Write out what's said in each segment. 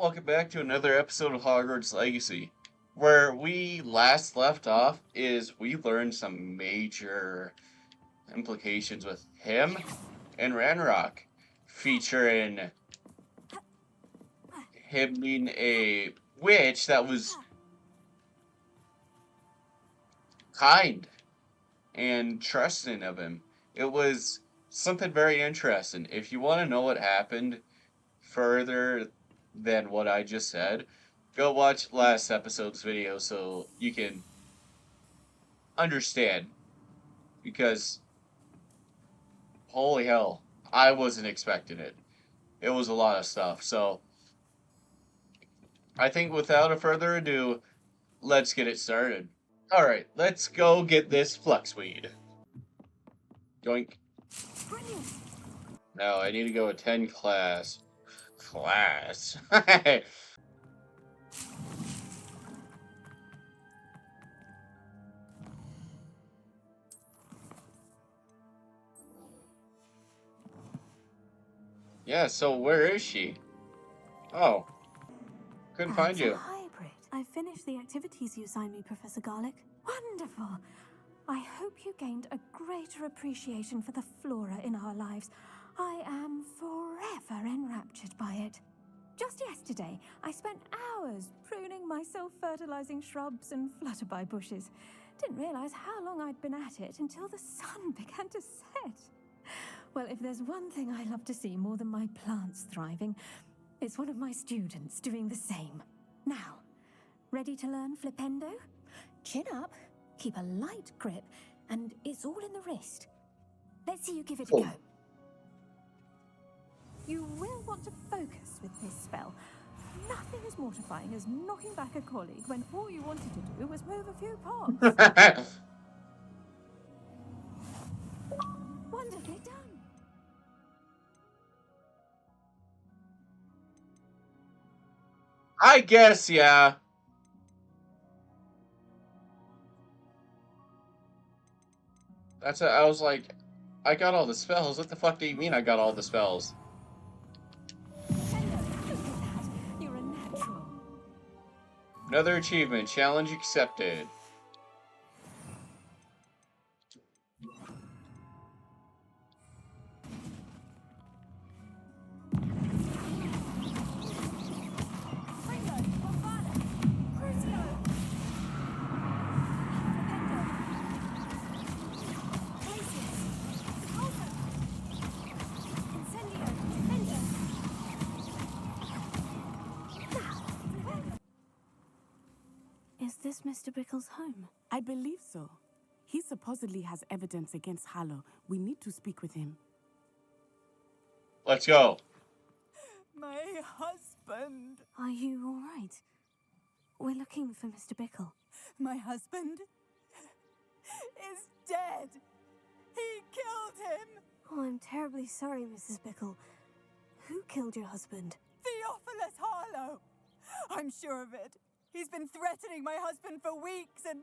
welcome back to another episode of Hogwarts Legacy. Where we last left off is we learned some major implications with him and Ranrok, featuring him being a witch that was kind and trusting of him. It was something very interesting. If you want to know what happened further than what I just said, go watch last episode's video so you can understand. Because, holy hell, I wasn't expecting it. It was a lot of stuff. So, I think without a further ado, let's get it started. Alright, let's go get this fluxweed. Yoink. No, I need to go attend class. Class. Yeah, so where is she? Oh. Couldn't find you. Hybrid. I finished the activities you signed me, Professor Garlick. Wonderful. I hope you gained a greater appreciation for the flora in our lives. I am forever enraptured by it. Just yesterday, I spent hours pruning my self-fertilizing shrubs and flutterby bushes. Didn't realize how long I'd been at it until the sun began to set. Well, if there's one thing I love to see more than my plants thriving, it's one of my students doing the same. Now, ready to learn Flipendo? Chin up, keep a light grip, and it's all in the wrist. Let's see you give it a go. You will want to focus with this spell. Nothing as mortifying as knocking back a colleague when all you wanted to do was move a few pots. Wonderfully done. I guess, yeah. That's I was like, I got all the spells. What the fuck do you mean I got all the spells? You're a natural. Another achievement. Challenge accepted. Is this Mr. Bickle's home? I believe so. He supposedly has evidence against Harlow. We need to speak with him. Let's go. My husband. Are you all right? We're looking for Mr. Bickle. My husband is dead. He killed him. Oh, I'm terribly sorry, Mrs. Bickle. Who killed your husband? Theophilus Harlow. I'm sure of it. He's been threatening my husband for weeks and...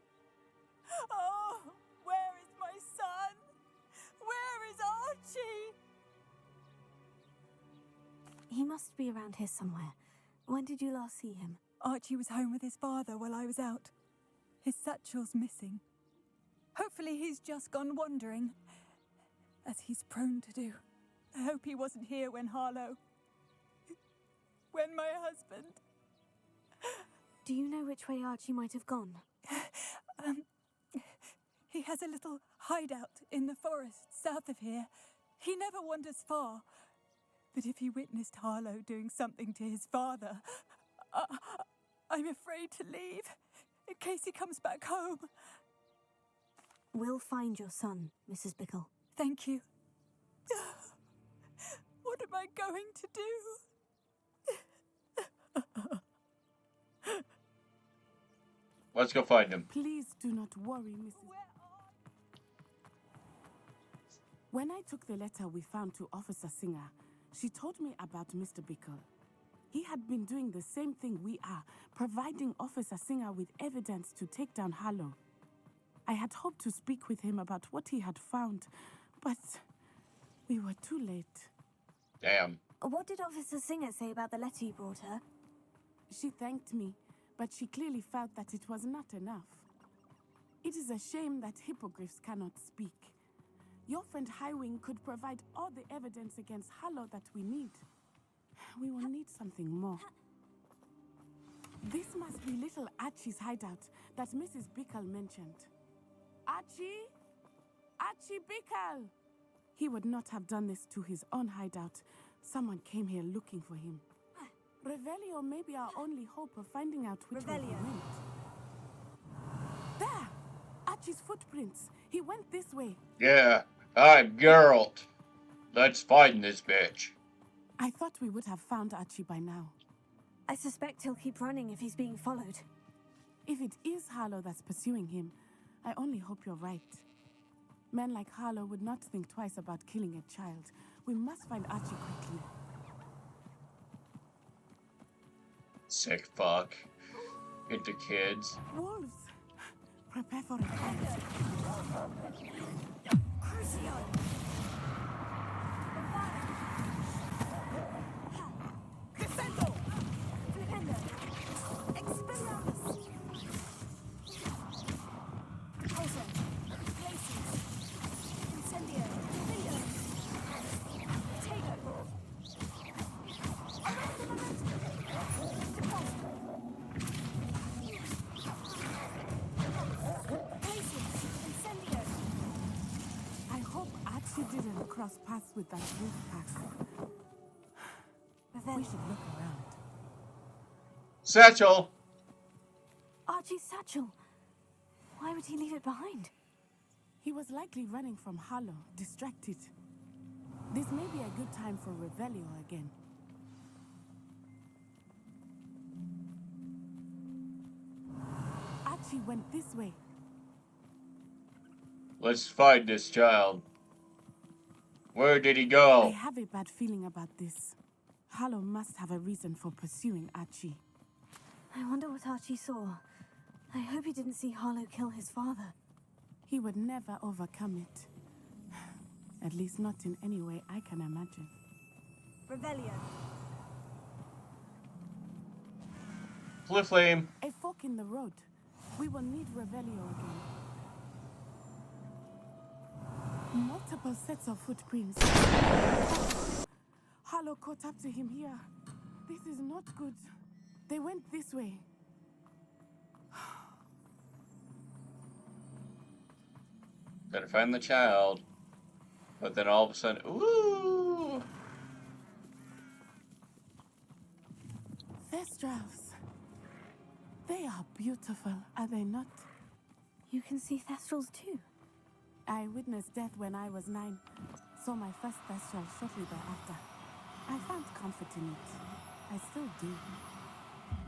Oh, where is my son? Where is Archie? He must be around here somewhere. When did you last see him? Archie was home with his father while I was out. His satchel's missing. Hopefully he's just gone wandering, as he's prone to do. I hope he wasn't here when my husband... Do you know which way Archie might have gone? He has a little hideout in the forest south of here. He never wanders far. But if he witnessed Harlow doing something to his father, I'm afraid to leave, in case he comes back home. We'll find your son, Mrs. Bickle. Thank you. What am I going to do? Let's go find him. Please do not worry, Mrs. When I took the letter we found to Officer Singer, she told me about Mr. Bickle. He had been doing the same thing we are, providing Officer Singer with evidence to take down Harlow. I had hoped to speak with him about what he had found, but we were too late. Damn. What did Officer Singer say about the letter you brought her? She thanked me, but she clearly felt that it was not enough. It is a shame that hippogriffs cannot speak. Your friend Highwing could provide all the evidence against Harlow that we need. We will need something more. This must be little Archie's hideout that Mrs. Bickle mentioned. Archie? Archie Bickle! He would not have done this to his own hideout. Someone came here looking for him. Revelio may be our only hope of finding out which way he went. There! Archie's footprints. He went this way. Yeah, I'm Geralt. Let's find this bitch. I thought we would have found Archie by now. I suspect he'll keep running if he's being followed. If it is Harlow that's pursuing him, I only hope you're right. Men like Harlow would not think twice about killing a child. We must find Archie quickly. Sick fuck. Into kids. Wolves! Prepare for a fight. Crucio! Descendo! Flipendo! Expelliarmus! Poison! Glacius! Incendio! Window! Potato! I hope Archie didn't cross paths with that wolf pack. We should look around. Satchel! Archie's satchel. Why would he leave it behind? He was likely running from Harlow, distracted. This may be a good time for Revelio again. Archie went this way. Let's find this child. Where did he I go? have a bad feeling about this. Harlow must have a reason for pursuing Archie. I wonder what Archie saw. I hope he didn't see Harlow kill his father. He would never overcome it. At least not in any way I can imagine. Revelio. Flame. A fork in the road. We will need Revelio again. Multiple sets of footprints. Harlow caught up to him here. This is not good. They went this way. Better find the child. But then all of a sudden, ooh! Thestrals. They are beautiful, are they not? You can see Thestrals too. I witnessed death when I was 9. Saw my first Thestral shortly thereafter. I found comfort in it. I still do.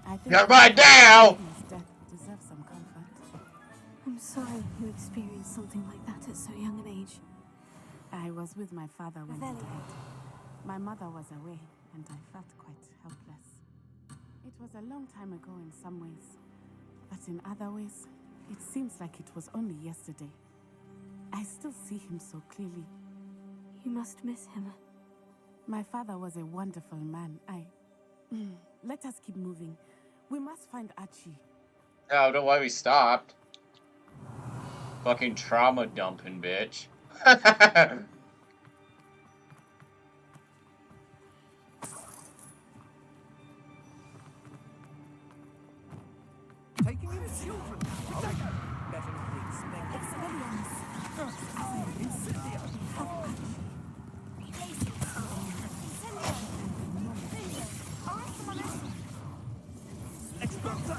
I think You're right now! death deserves some comfort. I'm sorry you experienced something like that at so young an age. I was with my father when he Revelio. died. My mother was away, and I felt quite helpless. It was a long time ago in some ways, but in other ways, it seems like it was only yesterday. I still see him so clearly. You must miss him. My father was a wonderful man. Let us keep moving. We must find Archie. I don't know why we stopped. Fucking trauma dumping, bitch. Taking in children. Better than we expected. Incendio. Exploder.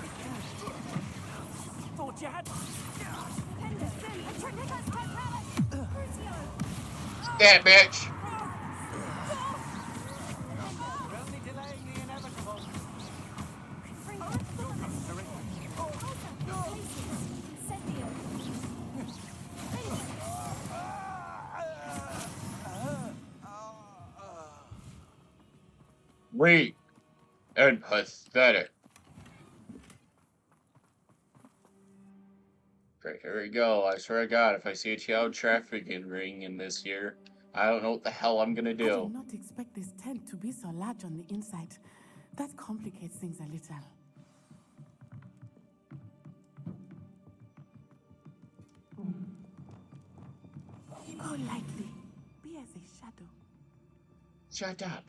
Thought you had. Yeah, bitch. We're only delaying the inevitable. Weak and pathetic. Okay, here we go. I swear to God, if I see a child trafficking ring in this year, I don't know what the hell I'm gonna I do. did not expect this tent to be so large on the inside. That complicates things a little. Shut up.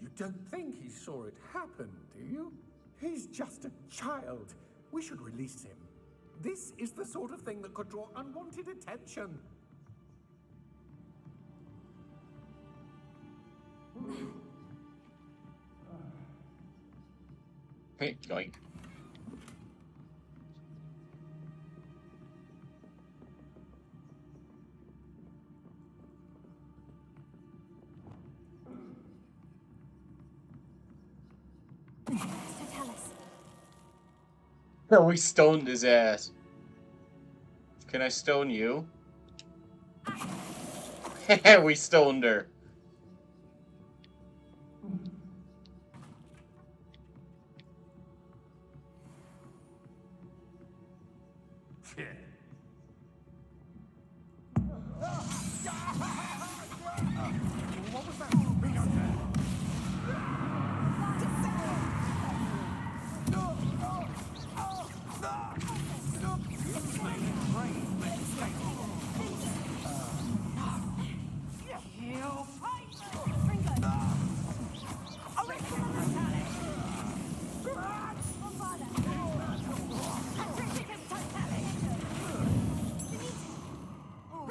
You don't think he saw it happen, do you? He's just a child. We should release him. This is the sort of thing that could draw unwanted attention. Yoink. No, we stoned his ass. Can I stone you? We stoned her. What was that? Bring us there.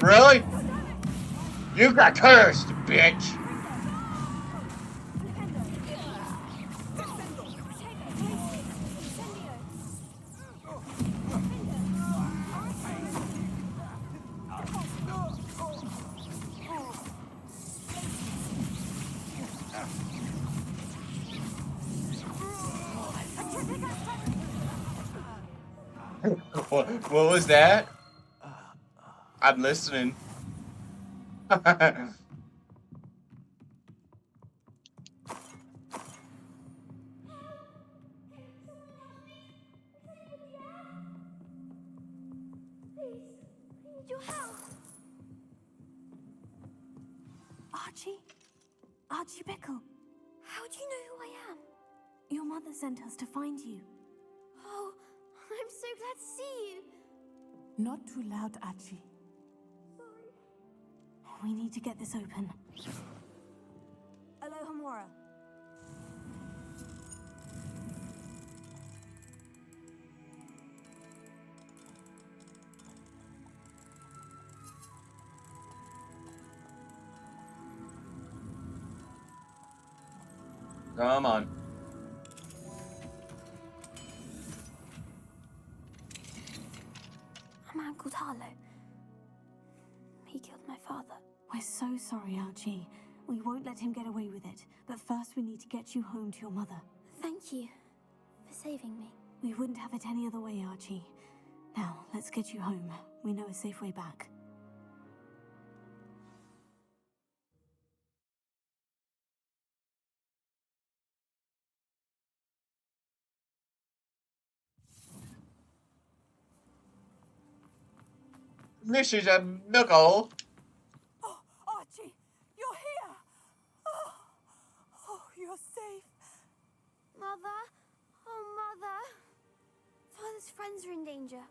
Really? You got cursed, bitch! What was that? I'm listening. Your help. Archie Bickle. How do you know who I am? Your mother sent us to find you. Oh, I'm so glad to see you. Not too loud, Archie. We need to get this open. Alohomora. Come on. A man called Harlow. He killed my father. We're so sorry, Archie. We won't let him get away with it. But first we need to get you home to your mother. Thank you for saving me. We wouldn't have it any other way, Archie. Now, let's get you home. We know a safe way back. This is a knuckle. Oh, Archie, you're here! Oh, you're safe. Mother? Oh, Mother. Father's friends are in danger.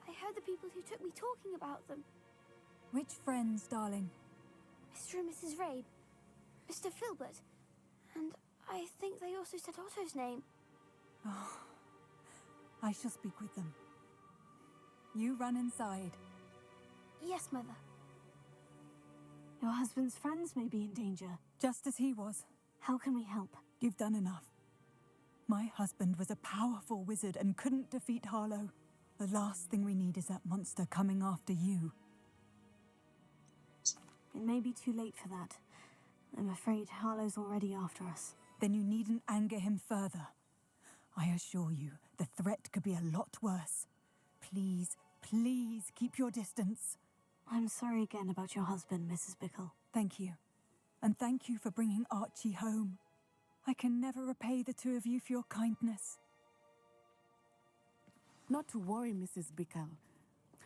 I heard the people who took me talking about them. Which friends, darling? Mr. and Mrs. Rabe. Mr. Filbert. And I think they also said Otto's name. Oh, I shall speak with them. You run inside. Yes, Mother. Your husband's friends may be in danger. Just as he was. How can we help? You've done enough. My husband was a powerful wizard and couldn't defeat Harlow. The last thing we need is that monster coming after you. It may be too late for that. I'm afraid Harlow's already after us. Then you needn't anger him further. I assure you, the threat could be a lot worse. Please, please keep your distance. I'm sorry again about your husband, Mrs. Bickle. Thank you. And thank you for bringing Archie home. I can never repay the two of you for your kindness. Not to worry, Mrs. Bickle.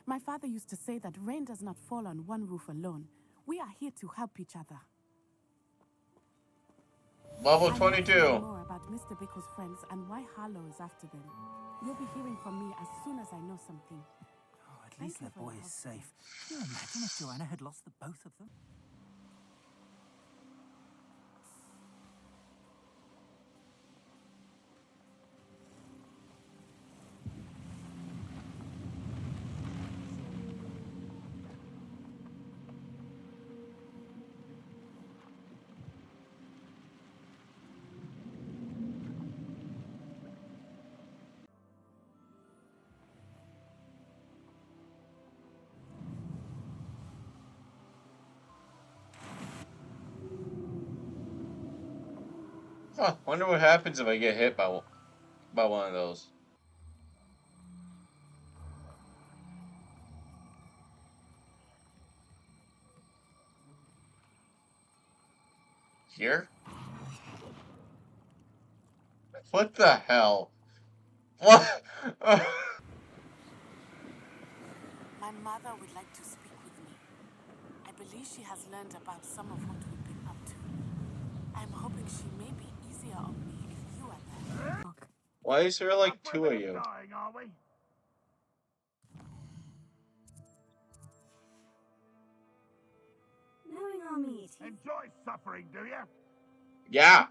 My father used to say that rain does not fall on one roof alone. We are here to help each other. Level I want to 22. know more about Mr. Bickle's friends and why Harlow is after them. You'll be hearing from me as soon as I know something. Oh, at Thank least you their for boy your is help. safe. Can you imagine if Joanna had lost the both of them? Huh, wonder what happens if I get hit by one of those. Here? What the hell? What? My mother would like to speak with me. I believe she has learned about some of what we've been up to. I'm hoping she may be easier on me if you are there. Why is there like two of you? Dying, are we? Knowing our meeting. Enjoy suffering, do you? Yeah.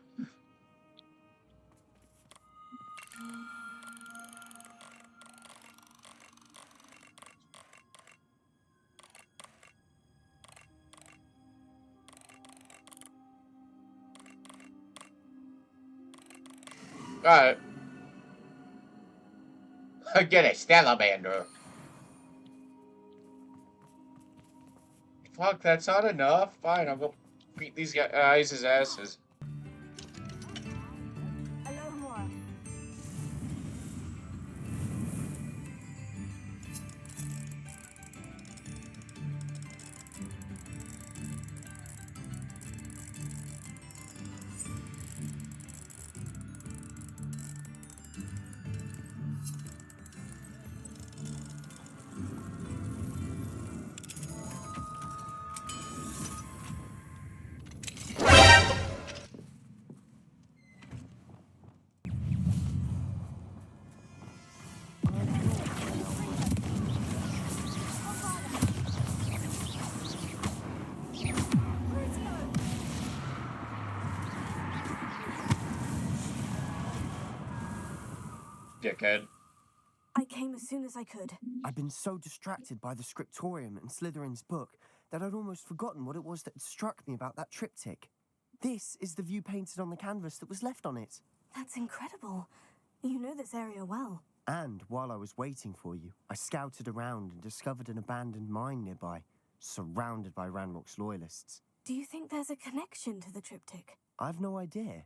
Alright. Get a salamander. Fuck, that's not enough? Fine, I'll go beat these guys' asses. Alohomora. Dickhead. I came as soon as I could. I'd been so distracted by the scriptorium and Slytherin's book that I'd almost forgotten what it was that struck me about that triptych. This is the view painted on the canvas that was left on it. That's incredible. You know this area well. And while I was waiting for you, I scouted around and discovered an abandoned mine nearby, surrounded by Ranrok's loyalists. Do you think there's a connection to the triptych? I've no idea,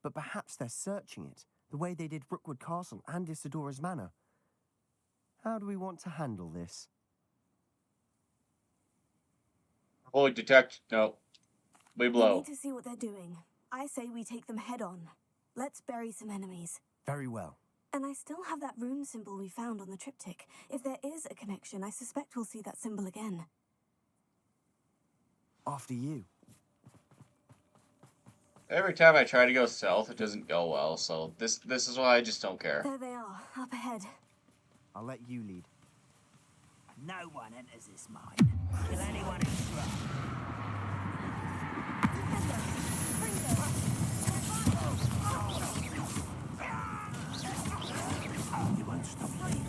but perhaps they're searching it, the way they did Rookwood Castle and Isidora's Manor. How do we want to handle this? Holy detect. No. We We blow. need to see what they're doing. I say we take them head on. Let's bury some enemies. Very well. And I still have that rune symbol we found on the triptych. If there is a connection, I suspect we'll see that symbol again. After you. Every time I try to go south, it doesn't go well, so this is why I just don't care. There they are, up ahead. I'll let you lead. No one enters this mine. Kill anyone who's drunk. You won't stop me.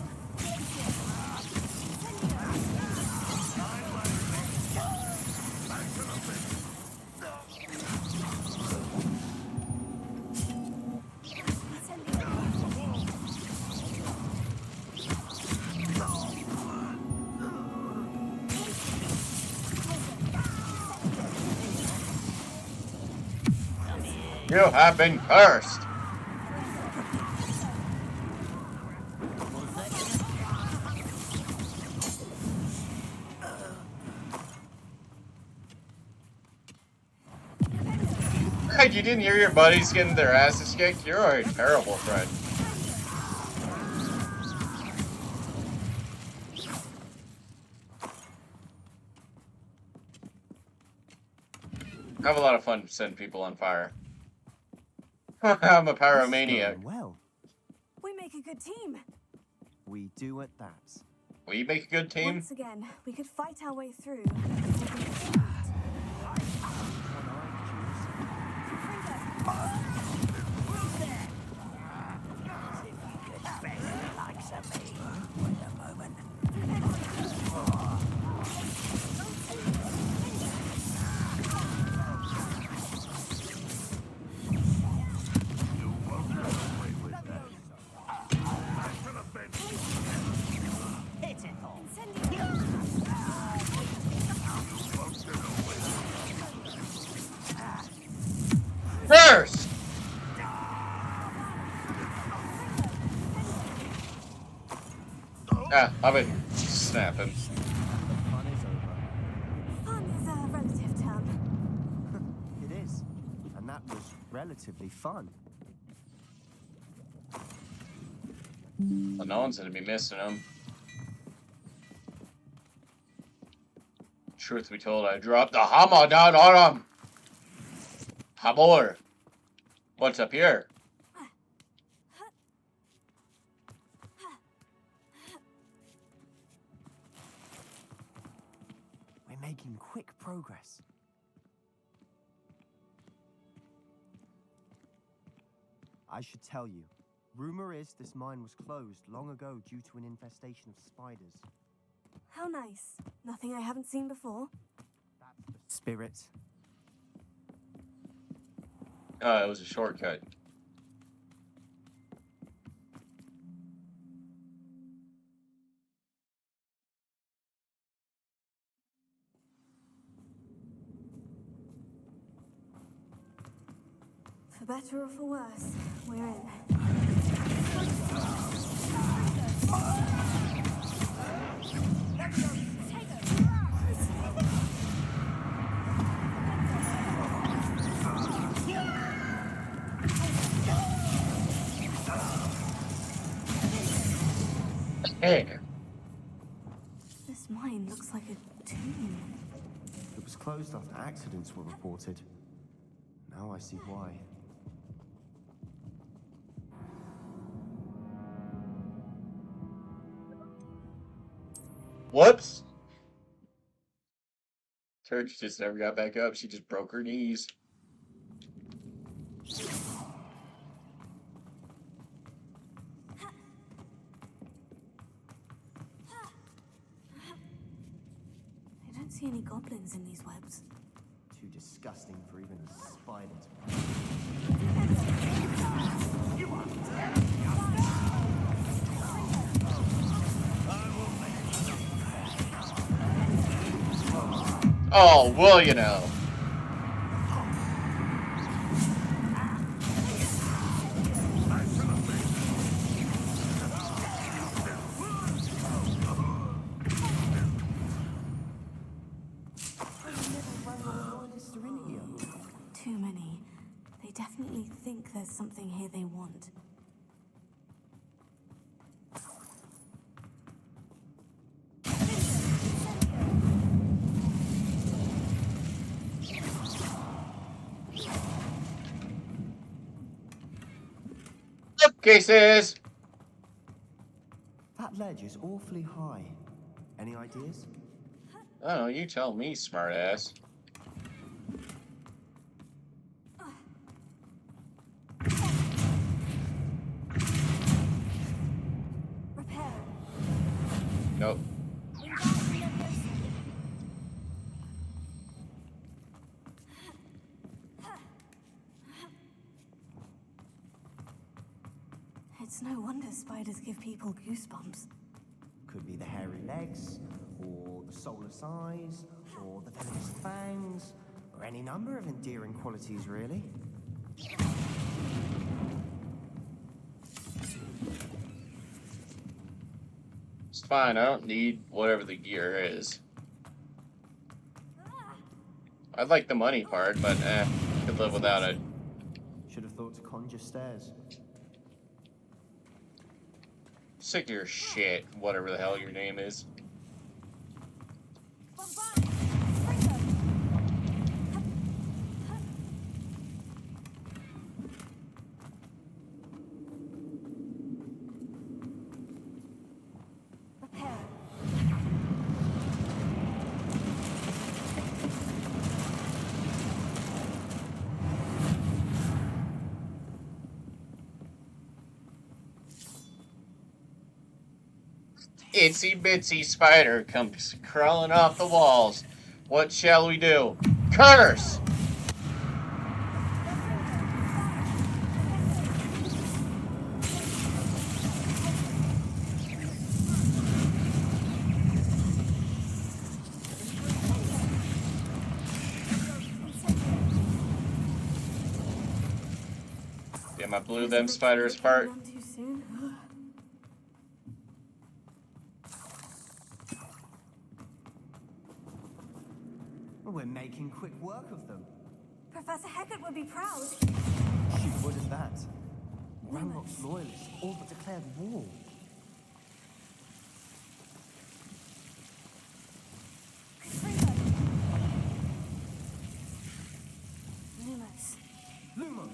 You have been cursed. You didn't hear your buddies getting their asses kicked? You're a terrible friend. I have a lot of fun setting people on fire. I'm a This is pyromaniac. going well. We make a good team. We do at that. Will you make a good team? Once again, we could fight our way through. Likes of me. Wait a moment. Hit it all. First! Ah, I'm gonna snap him. The fun is over. Fun is a relative term. It is. And that was relatively fun. Well, no one's gonna be missing him. Truth be told, I dropped the hammer down on him. Hammer. What's up here? We're making quick progress. I should tell you, rumor is this mine was closed long ago due to an infestation of spiders. How nice. Nothing I haven't seen before. That's the spirit. Oh, it was a shortcut. For better or for worse, we're in. Hey. This mine looks like a tomb. It was closed after accidents were reported. Now I see why. Whoops. Church just never got back up. She just broke her knees. I don't see any goblins in these webs. Too disgusting for even a spider to... Oh, well, you know. Too many. They definitely think there's something here they want. Cases. That ledge is awfully high. Any ideas? Oh, you tell me, smartass. Repair. Nope. It's no wonder spiders give people goosebumps. Could be the hairy legs, or the soulless eyes, or the venomous fangs, or any number of endearing qualities, really. It's fine. I don't need whatever the gear is. I like the money part, but could live without it. Should have thought to conjure stairs. Sick of your shit, whatever the hell your name is. itsy bitsy spider comes crawling off the walls. What shall we do? Curse! Damn, I blew them spiders apart. None too soon. We're making quick work of them. Professor Hecat would be proud. She would at that. Ranrok's loyalists all but declared war. Lumos. Lumos!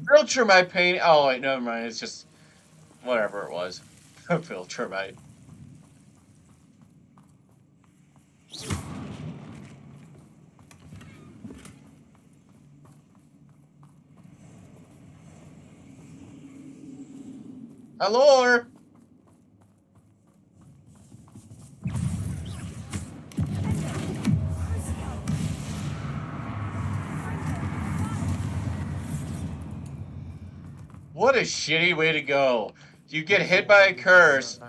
Filter my paint. Oh, wait, never mind. It's just whatever it was. Filter my. Hello. What a shitty way to go. You get hit by a curse.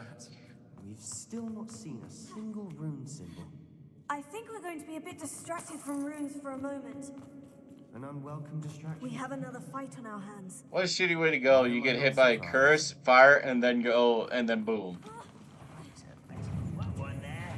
We've still not seen a single rune symbol. I think we're going to be a bit distracted from runes for a moment. An unwelcome distraction. We have another fight on our hands. What a shitty way to go. You get hit by a curse, fire, and then go, and then boom. What one there?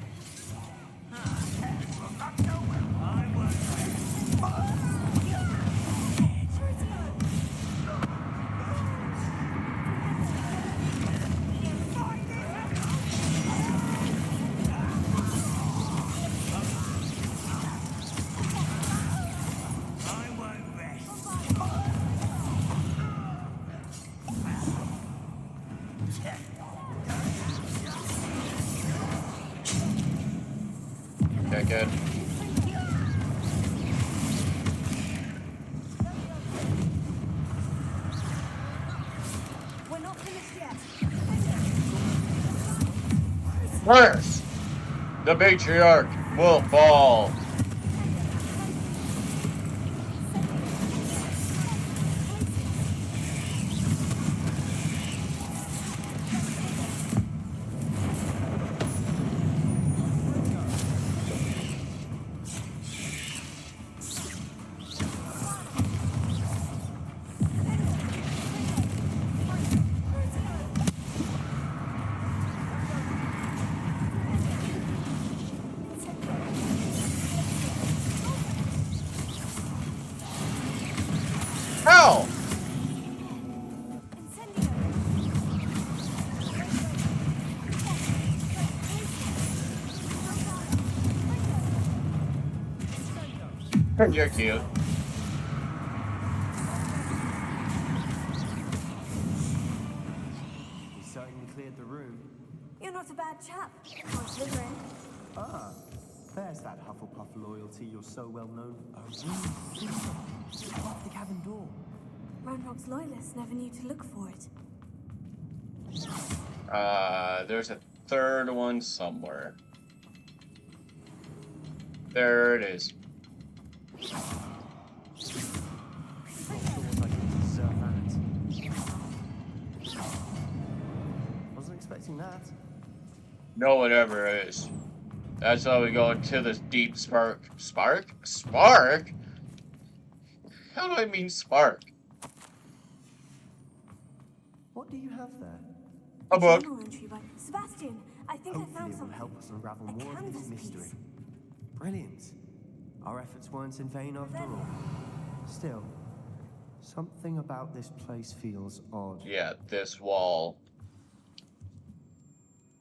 Okay, good. We're not finished yet. First, the matriarch will fall. How? You're cute. We certainly cleared the room. You're not a bad chap. Or Slytherin. Ah, there's that Hufflepuff loyalty you're so well known for. Off the cabin door. Ranrok's loyalists never knew to look for it. There's a third one somewhere. There it is. Wasn't expecting that. No one ever is. That's how we go into this deep spark. Spark? Spark? How do I mean spark? What do you have there? A book. Journal entry by Sebastian. I think I Hopefully found it will something. help us unravel A more of canvas this mystery. piece. Brilliant. Our efforts weren't in vain after all. Still, something about this place feels odd. Yeah, this wall.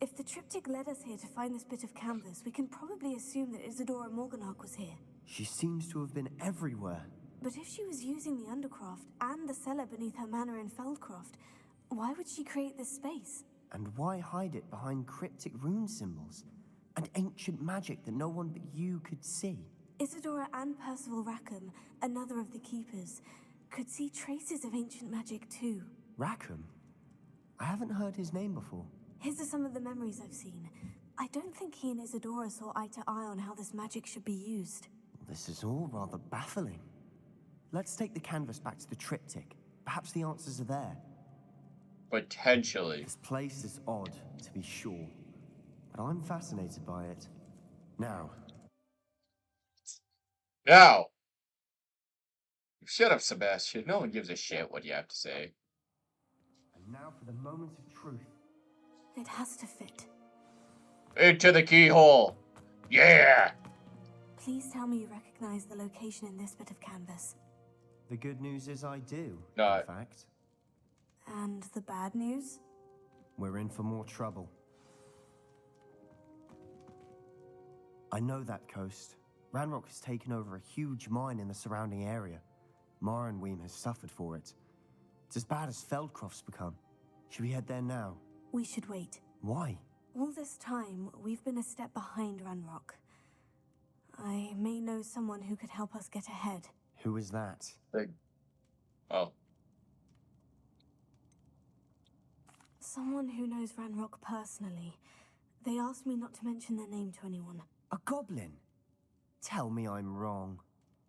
If the triptych led us here to find this bit of canvas, we can probably assume that Isadora Morganach was here. She seems to have been everywhere. But if she was using the Undercroft and the cellar beneath her manor in Feldcroft, why would she create this space? And why hide it behind cryptic rune symbols? And ancient magic that no one but you could see? Isadora and Percival Rackham, another of the keepers, could see traces of ancient magic too. Rackham? I haven't heard his name before. His are some of the memories I've seen. I don't think he and Isadora saw eye to eye on how this magic should be used. This is all rather baffling. Let's take the canvas back to the triptych. Perhaps the answers are there. Potentially. This place is odd, to be sure, but I'm fascinated by it. Now, Shut up, Sebastian. No one gives a shit what you have to say. and now for the moment of truth. It has to fit. Into the keyhole. Yeah. Please tell me you recognize the location in this bit of canvas. The good news is I do, No. in fact. And the bad news? We're in for more trouble. I know that coast. Ranrok has taken over a huge mine in the surrounding area. Morinweem has suffered for it. It's as bad as Feldcroft's become. Should we head there now? We should wait. Why? All this time, we've been a step behind Ranrok. I may know someone who could help us get ahead. Who is that? Oh. Someone who knows Ranrok personally. They asked me not to mention their name to anyone. A goblin? Tell me I'm wrong.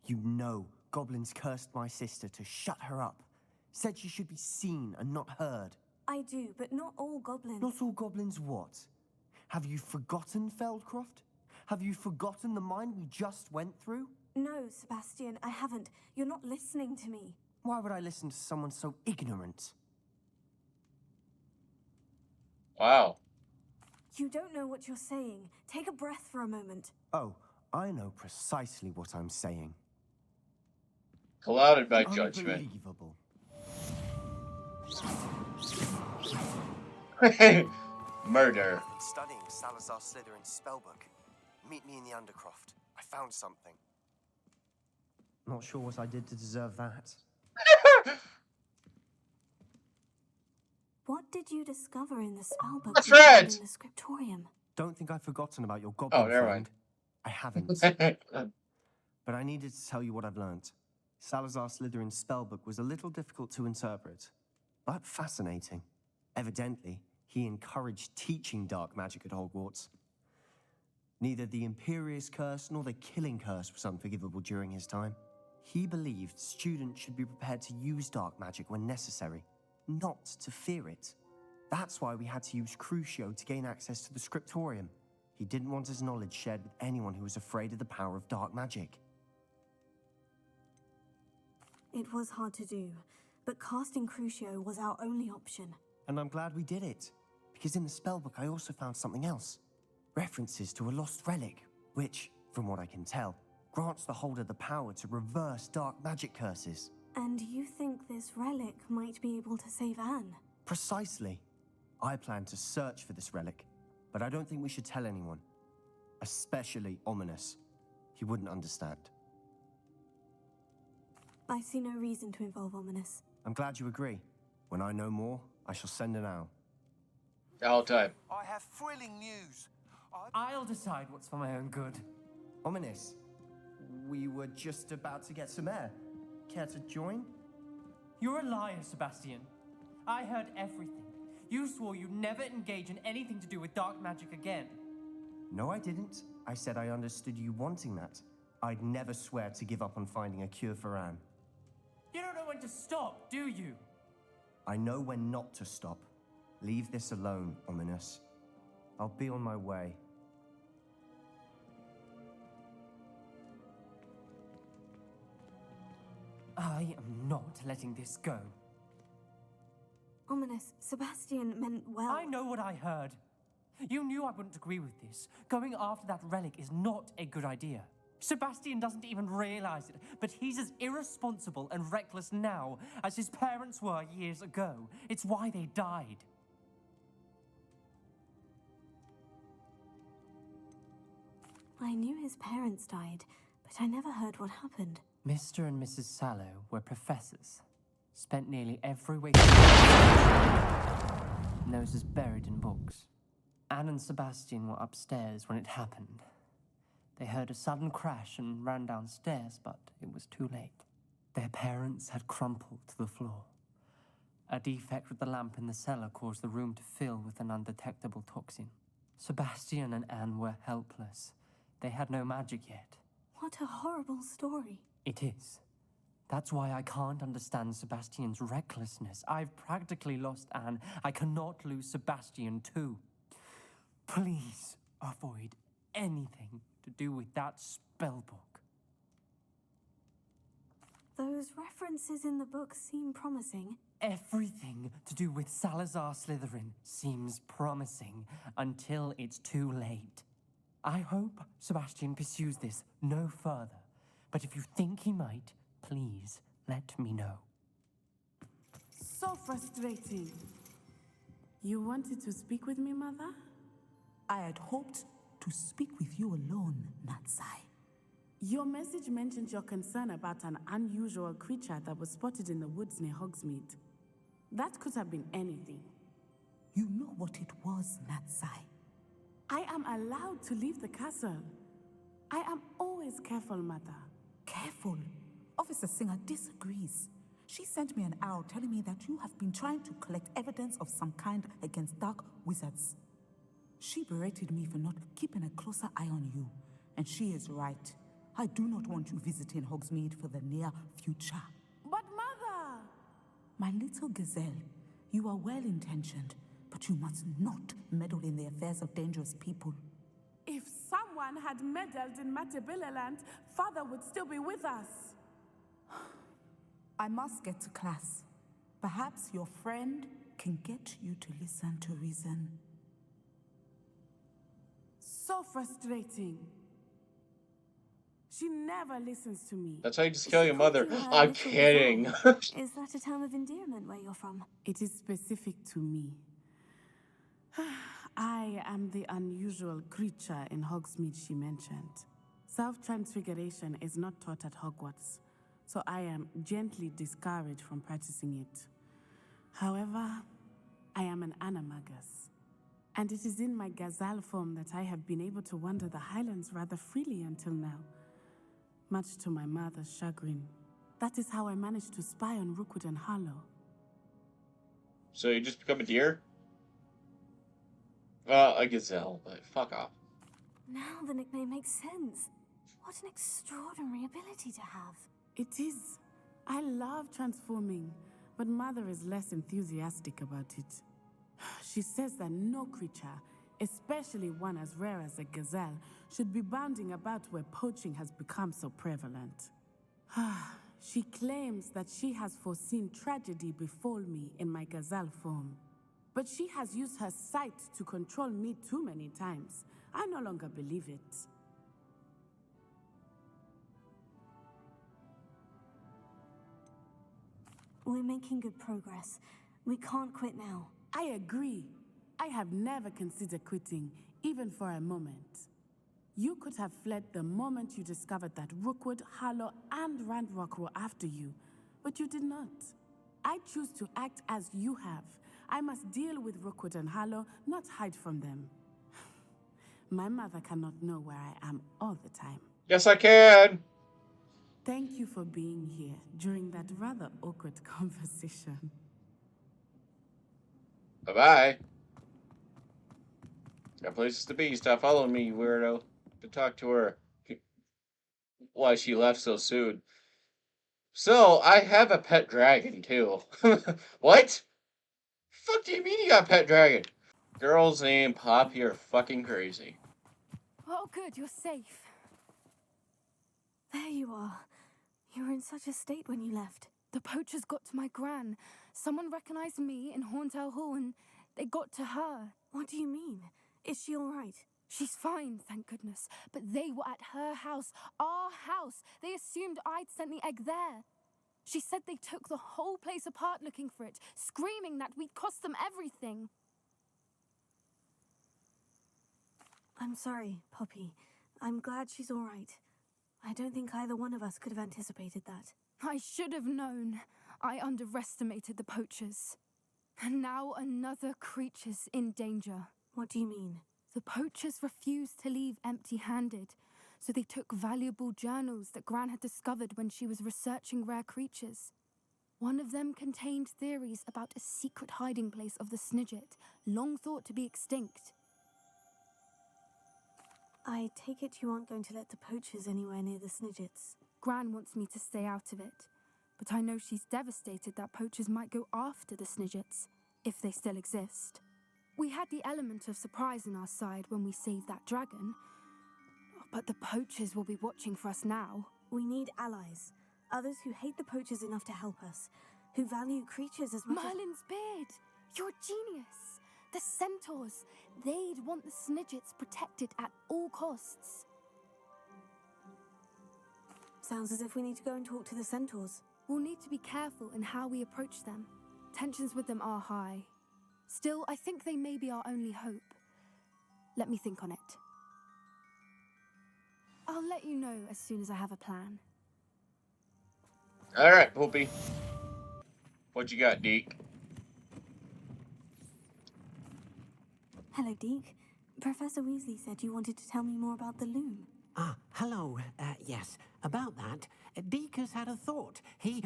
You know goblins cursed my sister to shut her up. Said she should be seen and not heard. I do, but not all goblins. Not all goblins what? Have you forgotten Feldcroft? Have you forgotten the mine we just went through? No, Sebastian, I haven't. You're not listening to me. Why would I listen to someone so ignorant? Wow. You don't know what you're saying. Take a breath for a moment. Oh, I know precisely what I'm saying. Clouded by judgment. Unbelievable. Murder. I've been studying Salazar Slytherin's spellbook. Meet me in the Undercroft. I found something. Not sure what I did to deserve that. What did you discover in the spellbook That's you found right. in the scriptorium? Don't think I've forgotten about your goblin never friend. mind. I haven't. But I needed to tell you what I've learnt. Salazar Slytherin's spellbook was a little difficult to interpret, but fascinating. Evidently, he encouraged teaching dark magic at Hogwarts. Neither the Imperious Curse nor the Killing Curse was unforgivable during his time. He believed students should be prepared to use dark magic when necessary, not to fear it. That's why we had to use Crucio to gain access to the scriptorium. He didn't want his knowledge shared with anyone who was afraid of the power of dark magic. It was hard to do, but casting Crucio was our only option. And I'm glad we did it, because in the spellbook I also found something else. References to a lost relic, which, from what I can tell, grants the holder the power to reverse dark magic curses. And you think this relic might be able to save Anne? Precisely. I plan to search for this relic, but I don't think we should tell anyone. Especially Ominous. He wouldn't understand. I see no reason to involve Ominous. I'm glad you agree. When I know more, I shall send an owl. All time. I have thrilling news. I'll decide what's for my own good. Ominous, we were just about to get some air. Care to join? You're a liar, Sebastian. I heard everything. You swore you'd never engage in anything to do with dark magic again. No, I didn't. I said I understood you wanting that. I'd never swear to give up on finding a cure for Anne. You don't know when to stop, do you? I know when not to stop. Leave this alone, Ominous. I'll be on my way. I am not letting this go. Ominous, Sebastian meant well. I know what I heard. You knew I wouldn't agree with this. Going after that relic is not a good idea. Sebastian doesn't even realize it, but he's as irresponsible and reckless now as his parents were years ago. It's why they died. I knew his parents died, but I never heard what happened. Mr. and Mrs. Sallow were professors. Spent nearly every week noses buried in books. Anne and Sebastian were upstairs when it happened. They heard a sudden crash and ran downstairs, but it was too late. Their parents had crumpled to the floor. A defect with the lamp in the cellar caused the room to fill with an undetectable toxin. Sebastian and Anne were helpless. They had no magic yet. What a horrible story. It is. That's why I can't understand Sebastian's recklessness. I've practically lost Anne. I cannot lose Sebastian too. Please avoid anything to do with that spellbook. Those references in the book seem promising. Everything to do with Salazar Slytherin seems promising until it's too late. I hope Sebastian pursues this no further, but if you think he might, please let me know. So frustrating. You wanted to speak with me, Mother? I had hoped to speak with you alone, Natsai. Your message mentioned your concern about an unusual creature that was spotted in the woods near Hogsmeade. That could have been anything. You know what it was, Natsai. I am allowed to leave the castle. I am always careful, Mother. Careful. Officer Singer disagrees. She sent me an owl telling me that you have been trying to collect evidence of some kind against dark wizards. She berated me for not keeping a closer eye on you, and she is right. I do not want you visiting Hogsmeade for the near future. But Mother! My little gazelle, you are well-intentioned, but you must not meddle in the affairs of dangerous people. If someone had meddled in ReaperVLyn, Father would still be with us. I must get to class. Perhaps your friend can get you to listen to reason. So frustrating. She never listens to me. That's how you just kill your mother. called you her I'm little kidding. Is that a term of endearment where you're from? It is specific to me. I am the unusual creature in Hogsmeade she mentioned. Self-transfiguration is not taught at Hogwarts, so I am gently discouraged from practicing it. However, I am an animagus, and it is in my gazelle form that I have been able to wander the Highlands rather freely until now, much to my mother's chagrin. That is how I managed to spy on Rookwood and Harlow. So you just become a deer? A gazelle, but fuck off. Now the nickname makes sense. What an extraordinary ability to have. It is. I love transforming, but Mother is less enthusiastic about it. She says that no creature, especially one as rare as a gazelle, should be bounding about where poaching has become so prevalent. She claims that she has foreseen tragedy befall me in my gazelle form. But she has used her sight to control me too many times. I no longer believe it. We're making good progress. We can't quit now. I agree. I have never considered quitting, even for a moment. You could have fled the moment you discovered that Rookwood, Harlow, and Ranrok were after you, but you did not. I choose to act as you have. I must deal with Rookwood and Harlow, not hide from them. My mother cannot know where I am all the time. Yes, I can. Thank you for being here during that rather awkward conversation. Bye-bye. Got places to be. Stop following me, you weirdo. To talk to her. Why she left so soon. So, I have a pet dragon, too. What? Fuck do you mean you got a pet dragon? Girl's name Pop, you're fucking crazy. Oh, good, you're safe. There you are. You were in such a state when you left. The poachers got to my gran. Someone recognized me in Horndale Hall and they got to her. What do you mean? Is she all right? She's fine, thank goodness. But they were at her house, our house. They assumed I'd sent the egg there. She said they took the whole place apart looking for it, screaming that we'd cost them everything. I'm sorry, Poppy. I'm glad she's all right. I don't think either one of us could have anticipated that. I should have known. I underestimated the poachers. And now another creature's in danger. What do you mean? The poachers refuse to leave empty-handed, so they took valuable journals that Gran had discovered when she was researching rare creatures. One of them contained theories about a secret hiding place of the Snidget, long thought to be extinct. I take it you aren't going to let the poachers anywhere near the Snidgets. Gran wants me to stay out of it, but I know she's devastated that poachers might go after the Snidgets, if they still exist. We had the element of surprise on our side when we saved that dragon, but the poachers will be watching for us now. We need allies. Others who hate the poachers enough to help us. Who value creatures as much Merlin's beard! You're a genius! The centaurs! They'd want the Snidgets protected at all costs. Sounds as if we need to go and talk to the centaurs. We'll need to be careful in how we approach them. Tensions with them are high. Still, I think they may be our only hope. Let me think on it. I'll let you know as soon as I have a plan. Alright, Poopy. What you got, Deke? Hello, Deke. Professor Weasley said you wanted to tell me more about the loom. Ah, hello. Yes, about that. Deke has had a thought. He...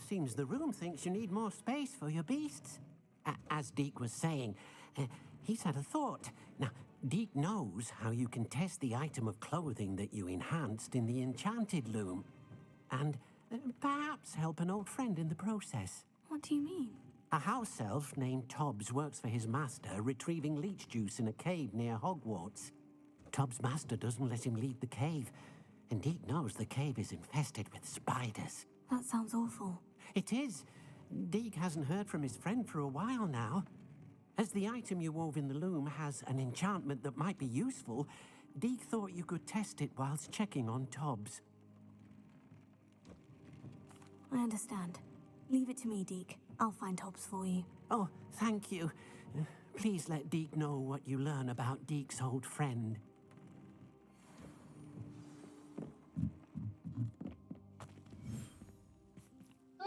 Seems the room thinks you need more space for your beasts. As Deke was saying, he's had a thought. Now, Deke knows how you can test the item of clothing that you enhanced in the enchanted loom. And perhaps help an old friend in the process. What do you mean? A house elf named Tobbs works for his master, retrieving leech juice in a cave near Hogwarts. Tobbs' master doesn't let him leave the cave, and Deke knows the cave is infested with spiders. That sounds awful. It is. Deke hasn't heard from his friend for a while now. As the item you wove in the loom has an enchantment that might be useful, Deke thought you could test it whilst checking on Tobbs. I understand. Leave it to me, Deke. I'll find Tobbs for you. Oh, thank you. Please let Deke know what you learn about Deke's old friend.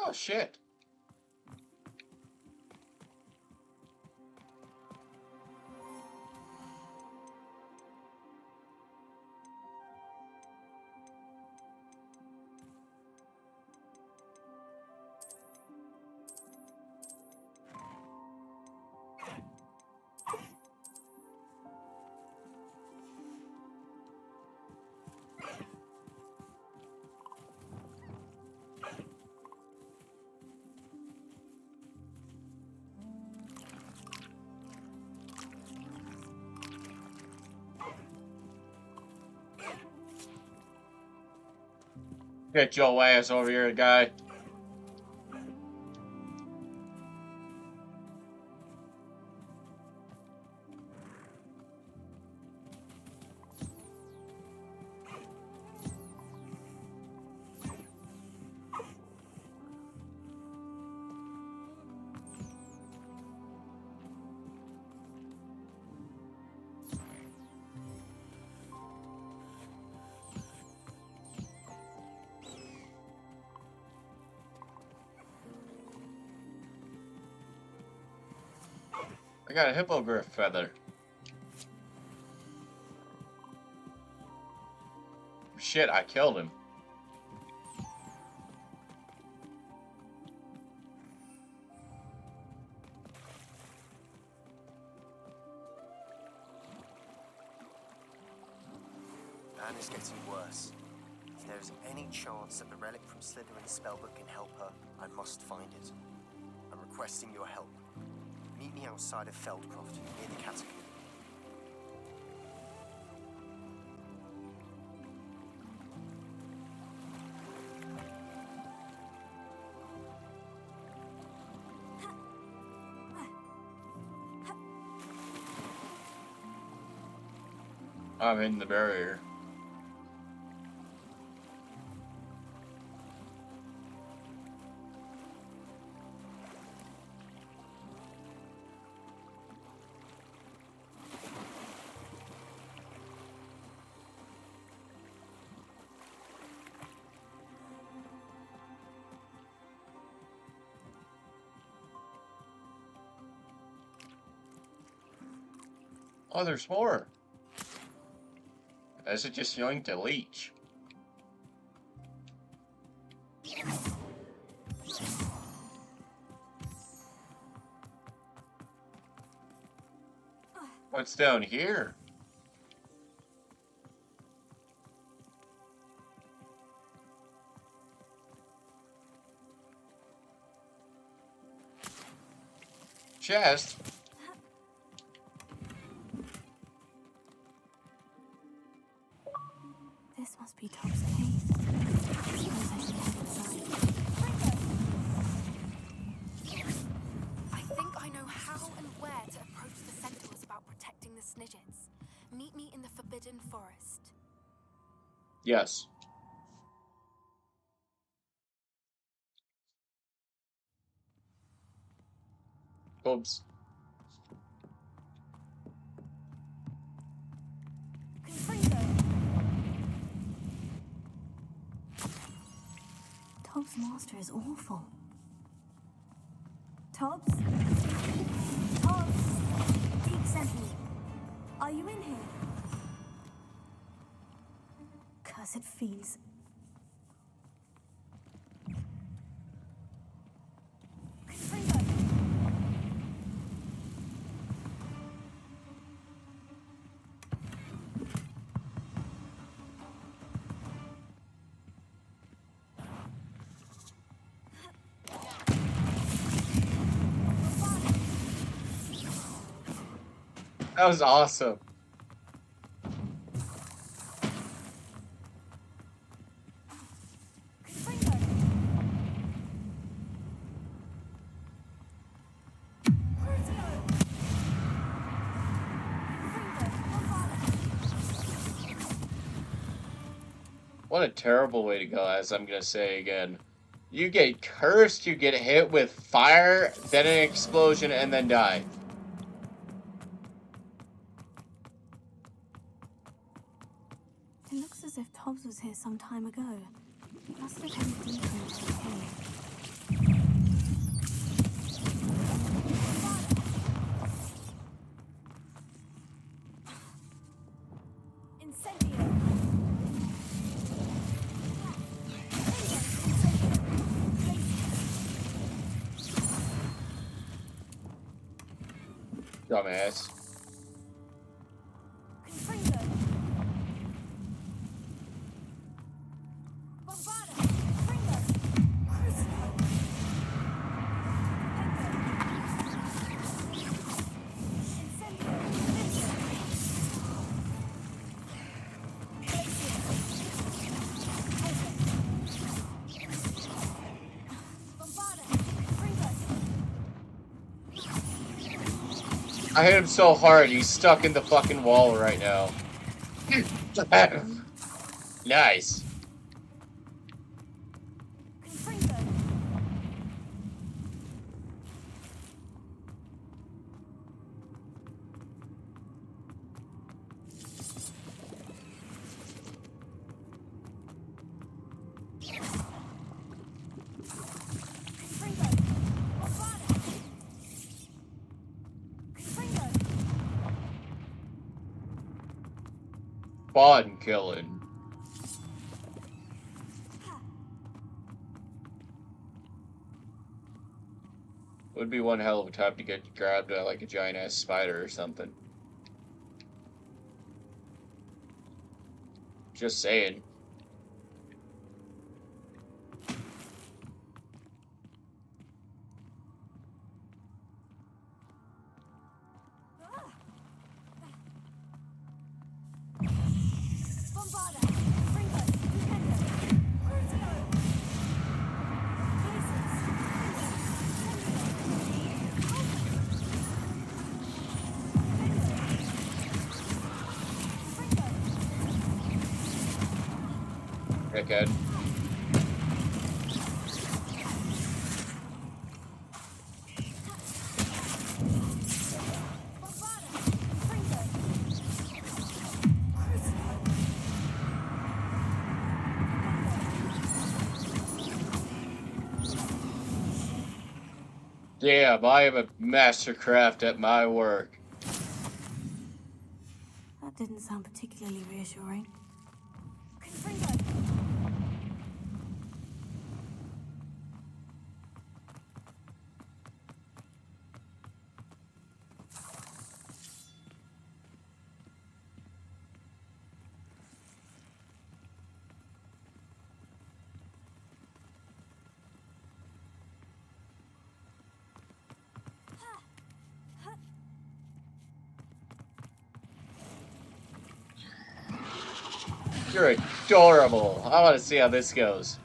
Oh, shit. Get your ass over here, guy. I got a hippogriff feather. Shit, I killed him. Anne is getting worse. If there is any chance that the relic from Slytherin's spellbook can help her, I must find it. I'm requesting your help. Meet me outside of Feldcroft, near the catacomb. I'm hitting the barrier. Oh, there's more. Is it just yoinked a leech? What's down here? Chest? This must be Tom's cave. I suppose I should head inside. I think I know how and where to approach the centaurs about protecting the Snidgets. Meet me in the Forbidden Forest. Yes. Oops. Tobbs' master is awful. Tobbs? Tobbs! Deke sent me. Are you in here? Cursed fiends. That was awesome. What a terrible way to go, as I'm gonna say again. You get cursed, you get hit with fire, then an explosion, and then die. It looks as if Tobbs was here some time ago. He must have headed deeper into the cave. Dumbass. I hit him so hard, he's stuck in the fucking wall right now. Nice. Spawn killing. Would be one hell of a time to get grabbed by like a giant ass spider or something. Just saying. Dickhead. Damn, I am a mastercraft at my work. That didn't sound particularly reassuring. You're adorable. I want to see how this goes.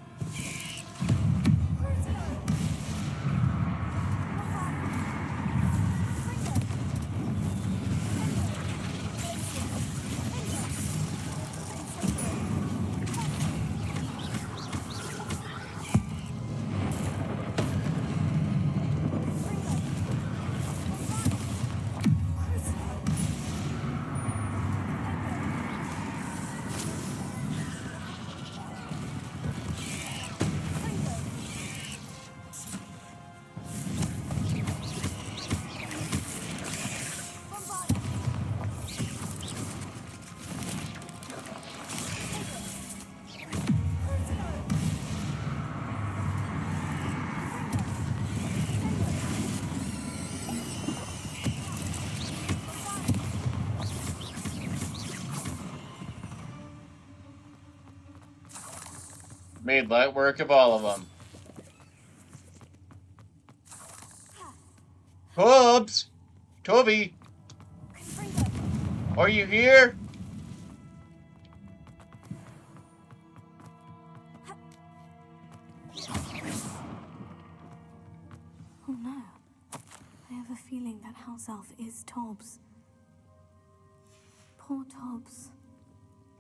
Made light work of all of them. Hobbs! Toby! Are you here? Oh no. I have a feeling that house elf is Tobbs. Poor Tobbs.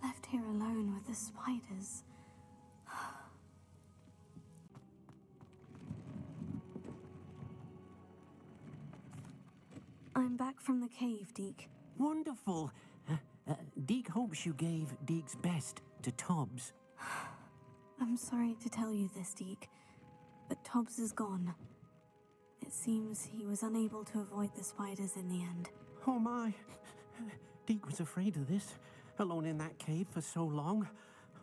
Left here alone with the spiders. I'm back from the cave, Deke. Wonderful. Deke hopes you gave Deke's best to Tobbs. I'm sorry to tell you this, Deke, but Tobbs is gone. It seems he was unable to avoid the spiders in the end. Oh my. Deke was afraid of this, alone in that cave for so long.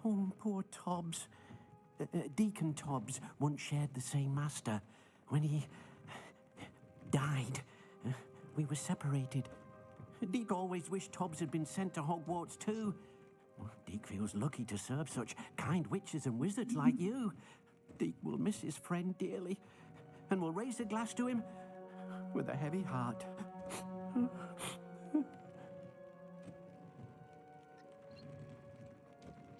Oh, poor Tobbs. Deke and Tobbs once shared the same master. When he died, we were separated. Deke always wished Tobbs had been sent to Hogwarts too. Deke feels lucky to serve such kind witches and wizards like you. Deke will miss his friend dearly, and will raise a glass to him with a heavy heart.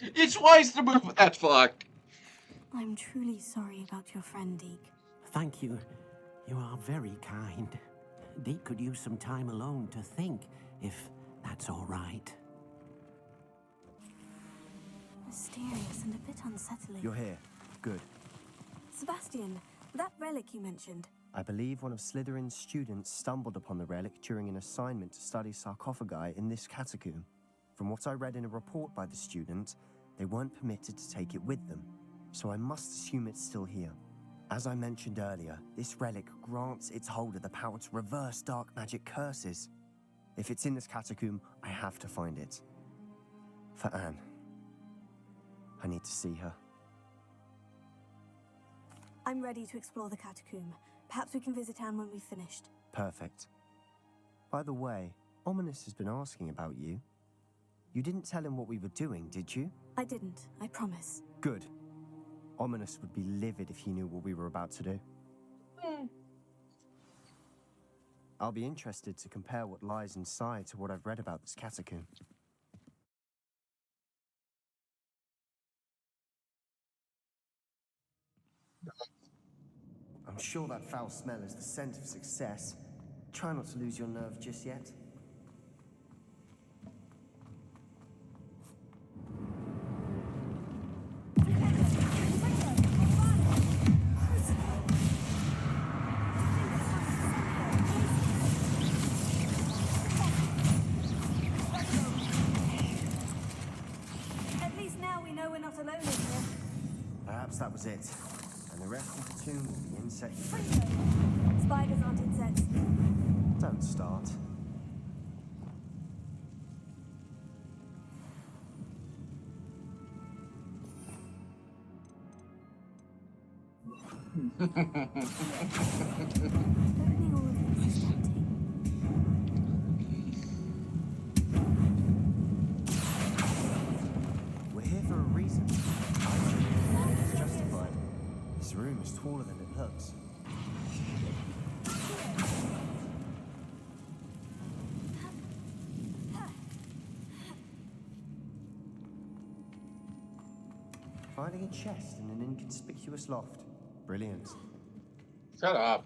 It's wise to move that fuck. I'm truly sorry about your friend, Deke. Thank you. You are very kind. Deke could use some time alone to think, if that's all right. Mysterious and a bit unsettling. You're here. Good. Sebastian, that relic you mentioned. I believe one of Slytherin's students stumbled upon the relic during an assignment to study sarcophagi in this catacomb. From what I read in a report by the student, they weren't permitted to take it with them, so I must assume it's still here. As I mentioned earlier, this relic grants its holder the power to reverse dark magic curses. If it's in this catacomb, I have to find it. For Anne. I need to see her. I'm ready to explore the catacomb. Perhaps we can visit Anne when we've finished. Perfect. By the way, Ominous has been asking about you. You didn't tell him what we were doing, did you? I didn't, I promise. Good. Ominous would be livid if he knew what we were about to do. I'll be interested to compare what lies inside to what I've read about this catacomb. I'm sure that foul smell is the scent of success. Try not to lose your nerve just yet. Perhaps that was it. And the rest of the tomb will be insect-free. Spiders aren't insects. Don't start. Opening all of these is tempting. We're here for a reason. I think it's justified. This room is taller than it looks. Finding a chest in an inconspicuous loft. Brilliant. Shut up.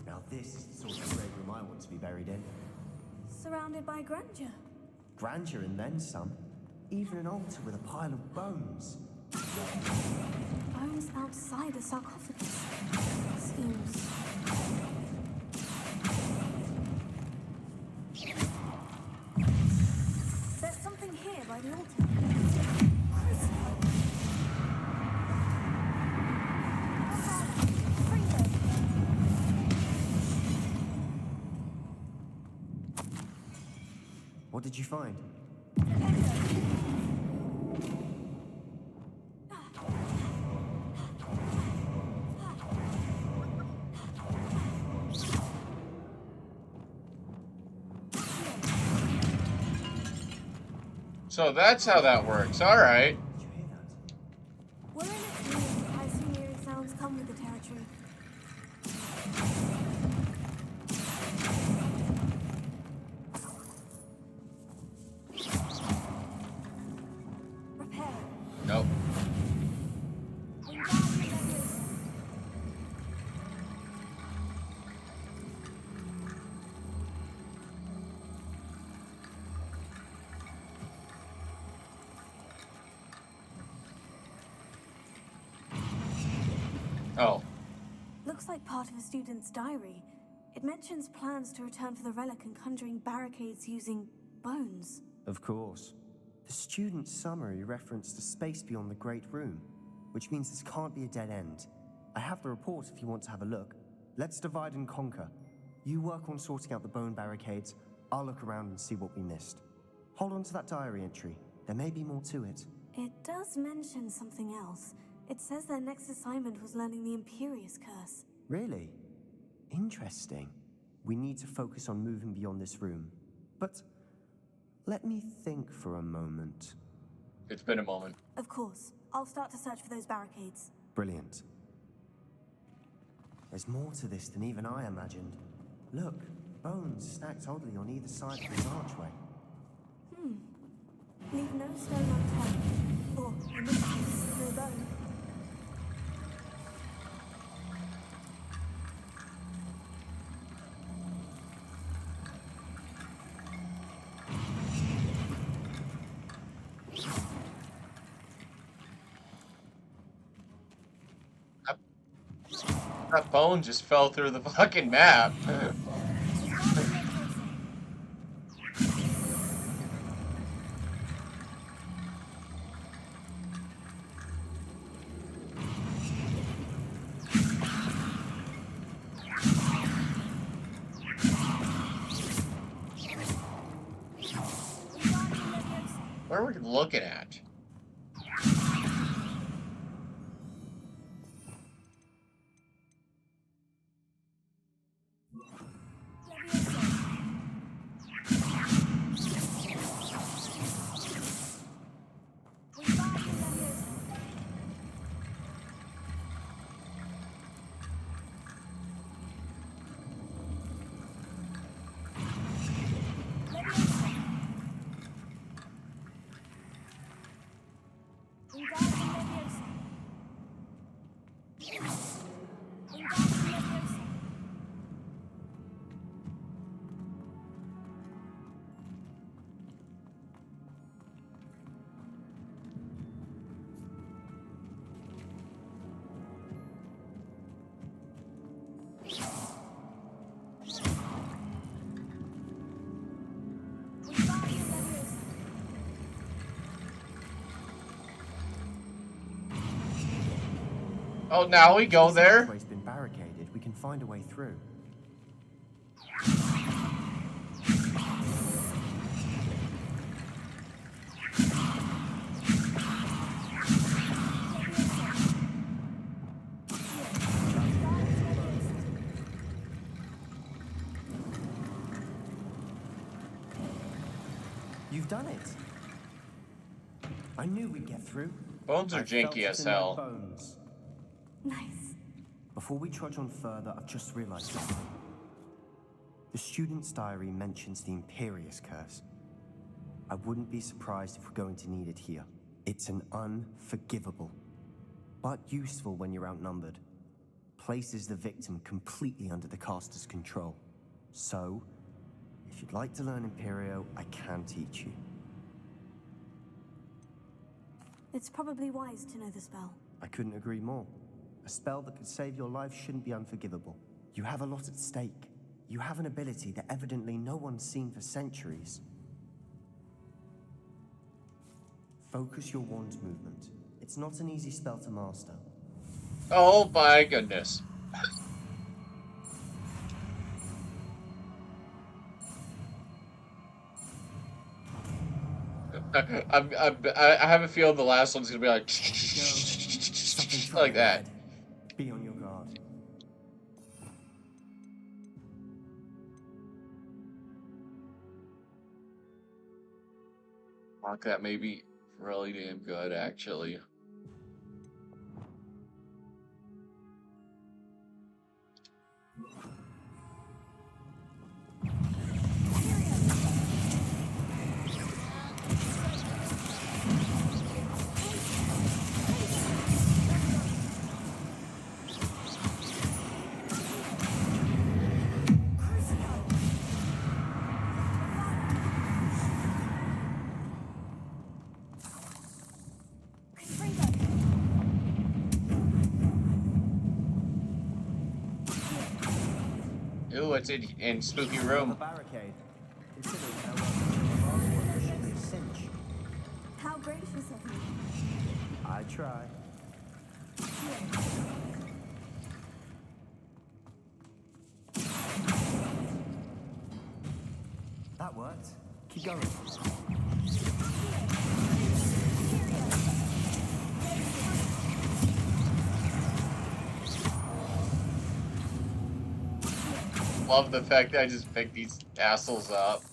Now this is the sort of grave room I want to be buried in. Surrounded by grandeur. Grandeur and then some. Even an altar with a pile of bones. Bones outside a sarcophagus. Seems... There's something here by the altar. What did you find? So that's how that works. All right. We're in a dream. I assume eerie sounds come with the territory. Repair. Nope. Oh. Looks like part of a student's diary. It mentions plans to return for the relic and conjuring barricades using bones. Of course. The student's summary referenced a space beyond the Great Room, which means this can't be a dead end. I have the report if you want to have a look. Let's divide and conquer. You work on sorting out the bone barricades. I'll look around and see what we missed. Hold on to that diary entry. There may be more to it. It does mention something else. It says their next assignment was learning the Imperious Curse. Really? Interesting. We need to focus on moving beyond this room. But let me think for a moment. It's been a moment. Of course. I'll start to search for those barricades. Brilliant. There's more to this than even I imagined. Look, bones stacked oddly on either side of this archway. Leave no stone unturned. Or, in this case, no bone. That bone just fell through the fucking map. What are we looking at? Oh, now we go This there? archway's been barricaded. We can find a way through. You've done it. I knew we'd get through. Bones are I felt janky it as in my hell. bones. Nice. Before we trudge on further, I've just realized something. The student's diary mentions the Imperious Curse. I wouldn't be surprised if we're going to need it here. It's an unforgivable, but useful when you're outnumbered. Places the victim completely under the caster's control. So, if you'd like to learn Imperio, I can teach you. It's probably wise to know the spell. I couldn't agree more. A spell that could save your life shouldn't be unforgivable. You have a lot at stake. You have an ability that evidently no one's seen for centuries. Focus your wand's movement. It's not an easy spell to master. Oh my goodness. I have a feeling the last one's gonna be like like that. Be on your guard. Fuck, that may be really damn good, actually. Ooh, it's in spooky room. Barricade. Considering how well it should be a cinch. How gracious of you. I try. That worked. Keep going. Love the fact that I just picked these assholes up.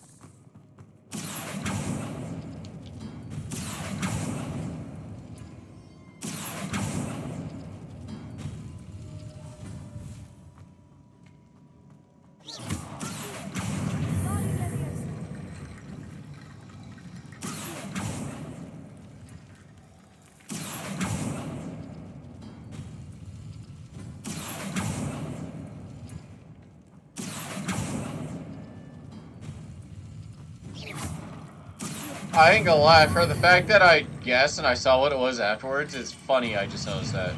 I ain't gonna lie, for the fact that I guessed and I saw what it was afterwards, it's funny I just noticed that.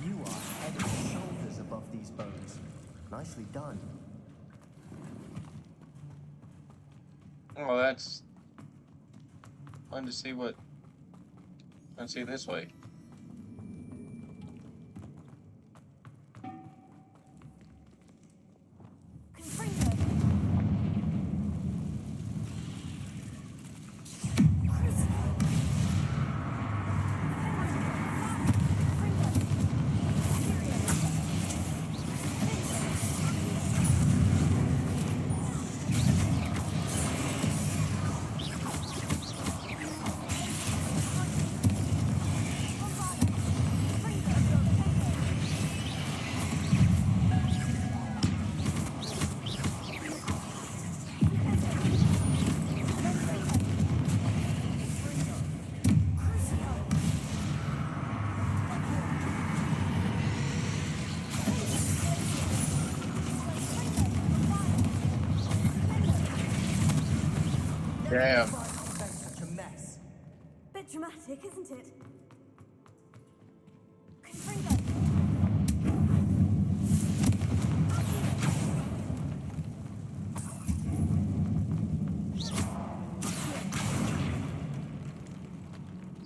You are head and shoulders above these bones. Nicely done. Oh, that's fun to see what. Let's see this way. Damn. Such a mess. Bit dramatic, isn't it?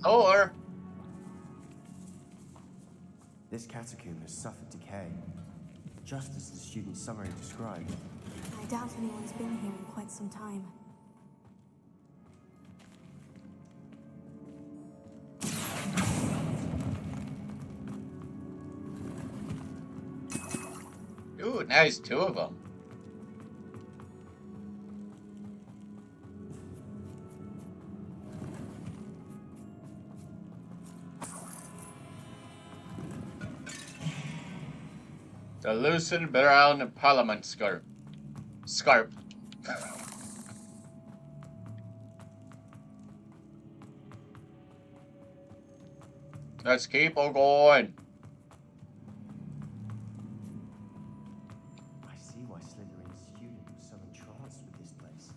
Or This catacomb has suffered decay, just as the student summary described. I doubt anyone's been here in quite some time. Ooh, nice, two of them. The Lucid Brown Parliament Scarp. Let's keep on going. I see why Slytherin's student was so entranced with this place.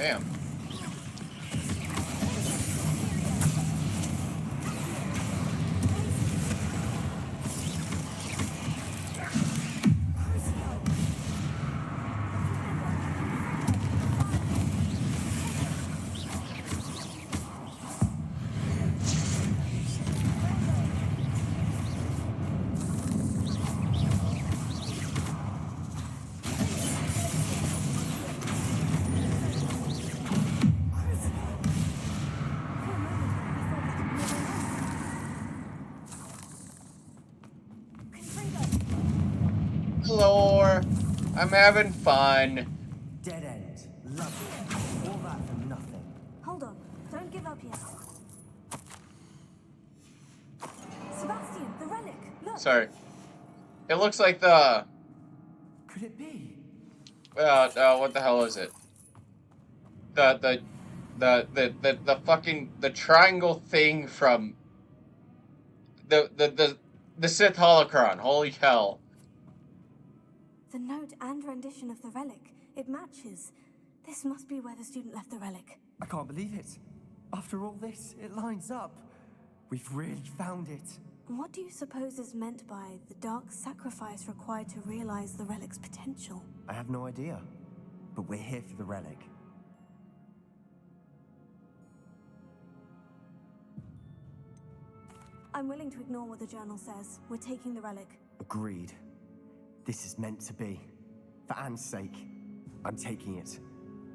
Damn. Lore, I'm having fun. Dead end. Lovely. All that for nothing. Hold on, don't give up yet. Sebastian, the relic, look! Sorry. It looks like the... Could it be? what the hell is it? The fucking, the triangle thing from the Sith holocron. Holy hell. The note and rendition of the relic, it matches. This must be where the student left the relic. I can't believe it. After all this, it lines up. We've really found it. What do you suppose is meant by the dark sacrifice required to realize the relic's potential? I have no idea. But we're here for the relic. I'm willing to ignore what the journal says. We're taking the relic. Agreed. This is meant to be. For Anne's sake, I'm taking it.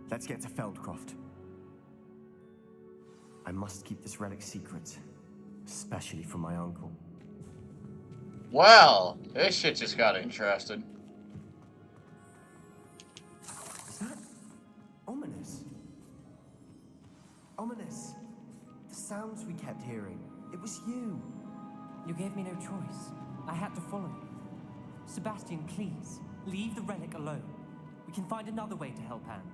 Let's get to Feldcroft. I must keep this relic secret, especially from my uncle. Well, this shit just got interesting. Is that ominous? Ominous. The sounds we kept hearing. It was you. You gave me no choice. I had to follow you. Sebastian, please, leave the relic alone. We can find another way to help Anne.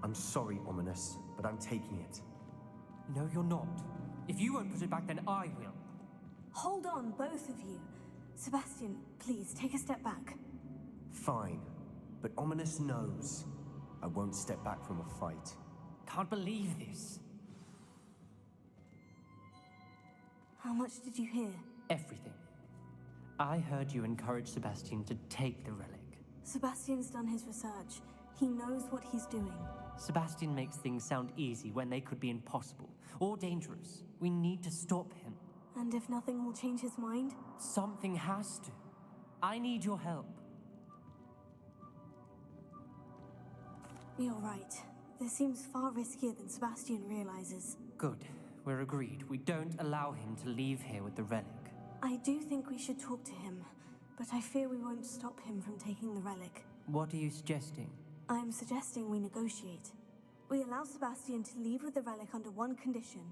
I'm sorry, Ominous, but I'm taking it. No, you're not. If you won't put it back, then I will. Hold on, both of you. Sebastian, please, take a step back. Fine, but Ominous knows I won't step back from a fight. Can't believe this. How much did you hear? Everything. I heard you encourage Sebastian to take the relic. Sebastian's done his research. He knows what he's doing. Sebastian makes things sound easy when they could be impossible or dangerous. We need to stop him. And if nothing will change his mind? Something has to. I need your help. You're right. This seems far riskier than Sebastian realizes. Good. We're agreed. We don't allow him to leave here with the relic. I do think we should talk to him, but I fear we won't stop him from taking the relic. What are you suggesting? I'm suggesting we negotiate. We allow Sebastian to leave with the relic under one condition.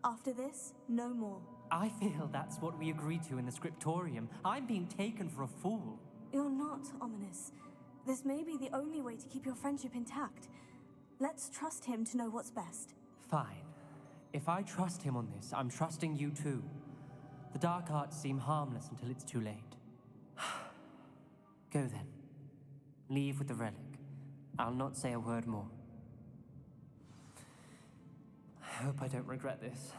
After this, no more. I feel that's what we agreed to in the scriptorium. I'm being taken for a fool. You're not, Ominous. This may be the only way to keep your friendship intact. Let's trust him to know what's best. Fine. If I trust him on this, I'm trusting you too. The dark arts seem harmless until it's too late. Go then. Leave with the relic. I'll not say a word more. I hope I don't regret this.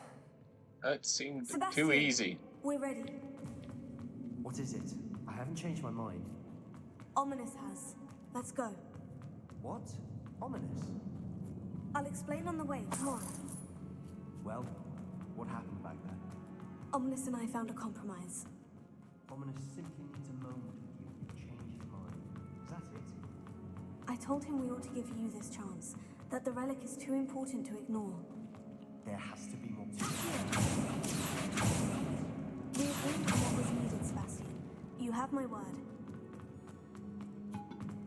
That seemed Sebastian, too easy. We're ready. What is it? I haven't changed my mind. Ominous has. Let's go. What? Ominous? I'll explain on the way. Come on. Well, what happened back there? Ominous and I found a compromise. Ominous simply needs a moment with you to change his mind. Is that it? I told him we ought to give you this chance, that the relic is too important to ignore. There has to be more to it. We agreed on what was needed, Sebastian. You have my word.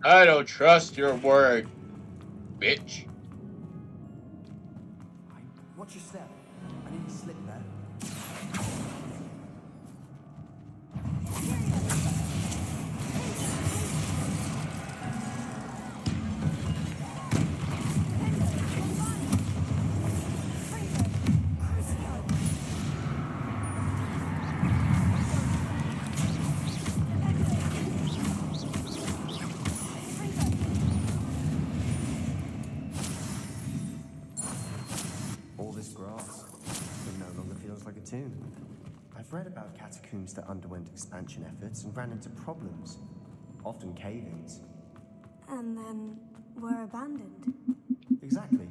I don't trust your word, bitch. Watch your step. I need to slip there. All this grass, it no longer feels like a tomb. I've read about catacombs that underwent expansion efforts and ran into problems, often cave-ins. And then were abandoned. Exactly.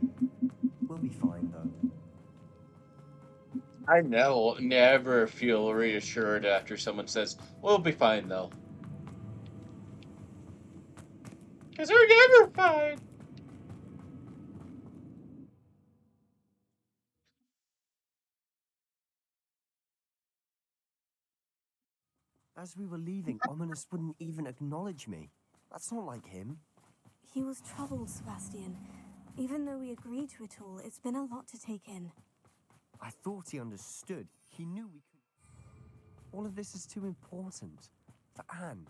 We'll be fine, though. I never feel reassured after someone says, "We'll be fine, though." Because they're never fine. As we were leaving, Ominous wouldn't even acknowledge me. That's not like him. He was troubled, Sebastian. Even though we agreed to it all, it's been a lot to take in. I thought he understood. He knew we could. All of this is too important. For Anne.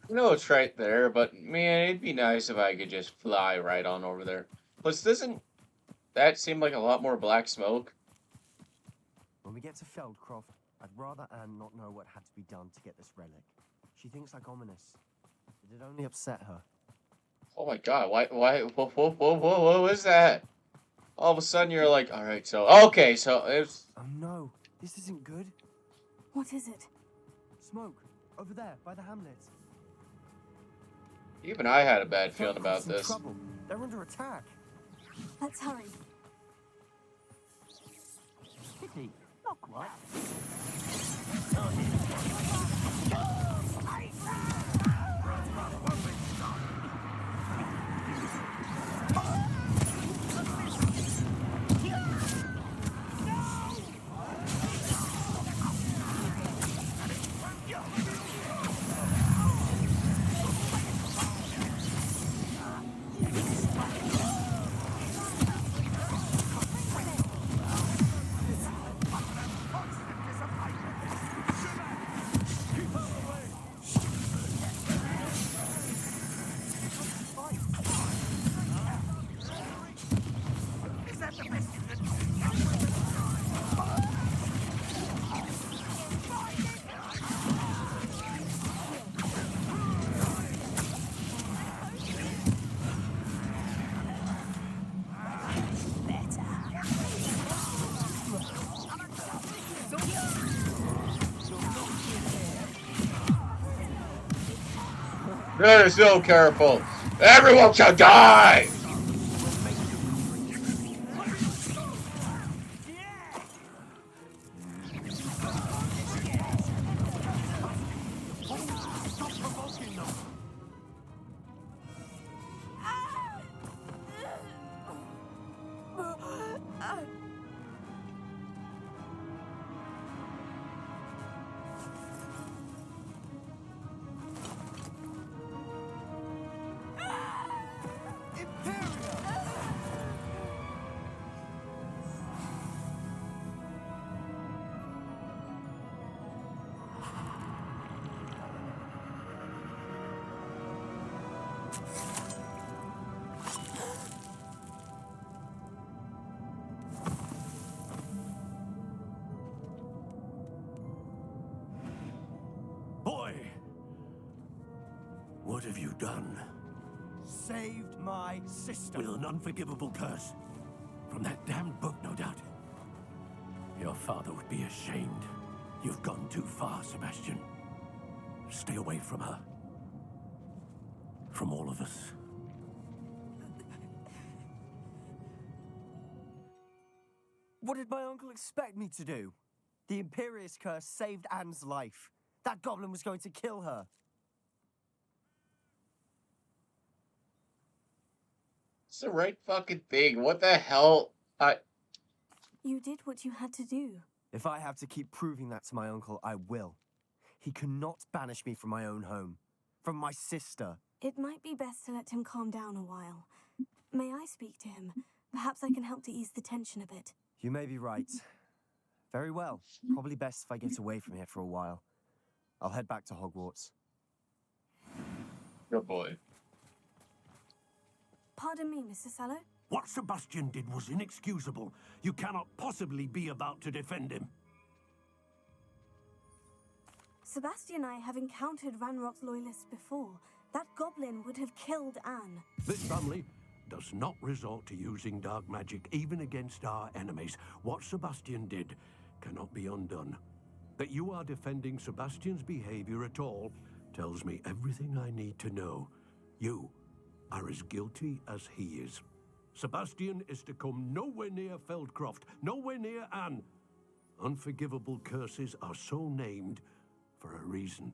I know it's right there, but man, it'd be nice if I could just fly right on over there. Plus, doesn't that seem like a lot more black smoke? When we get to Feldcroft, I'd rather Anne not know what had to be done to get this relic. She thinks like Ominous. It'd only upset her. Oh my god, what was that? All of a sudden you're like, alright, so, okay, so it's... Oh no, this isn't good. What is it? Smoke, over there, by the hamlet. Even I had a bad feeling about in this. trouble. They're under attack. Let's hurry. Pity. Not quite. Better so careful. Everyone shall die! What have you done? Saved my sister. With an unforgivable curse. From that damned book, no doubt. Your father would be ashamed. You've gone too far, Sebastian. Stay away from her. From all of us. What did my uncle expect me to do? The Imperious curse saved Anne's life. That goblin was going to kill her. It's the right fucking thing. What the hell? You did what you had to do. If I have to keep proving that to my uncle, I will. He cannot banish me from my own home. From my sister. It might be best to let him calm down a while. May I speak to him? Perhaps I can help to ease the tension a bit. You may be right. Very well. Probably best if I get away from here for a while. I'll head back to Hogwarts. Good boy. Pardon me, Mr. Sallow? What Sebastian did was inexcusable. You cannot possibly be about to defend him. Sebastian and I have encountered Ranrok's loyalists before. That goblin would have killed Anne. This family does not resort to using dark magic even against our enemies. What Sebastian did cannot be undone. That you are defending Sebastian's behavior at all tells me everything I need to know. You are as guilty as he is. Sebastian is to come nowhere near Feldcroft, nowhere near Anne. Unforgivable curses are so named for a reason.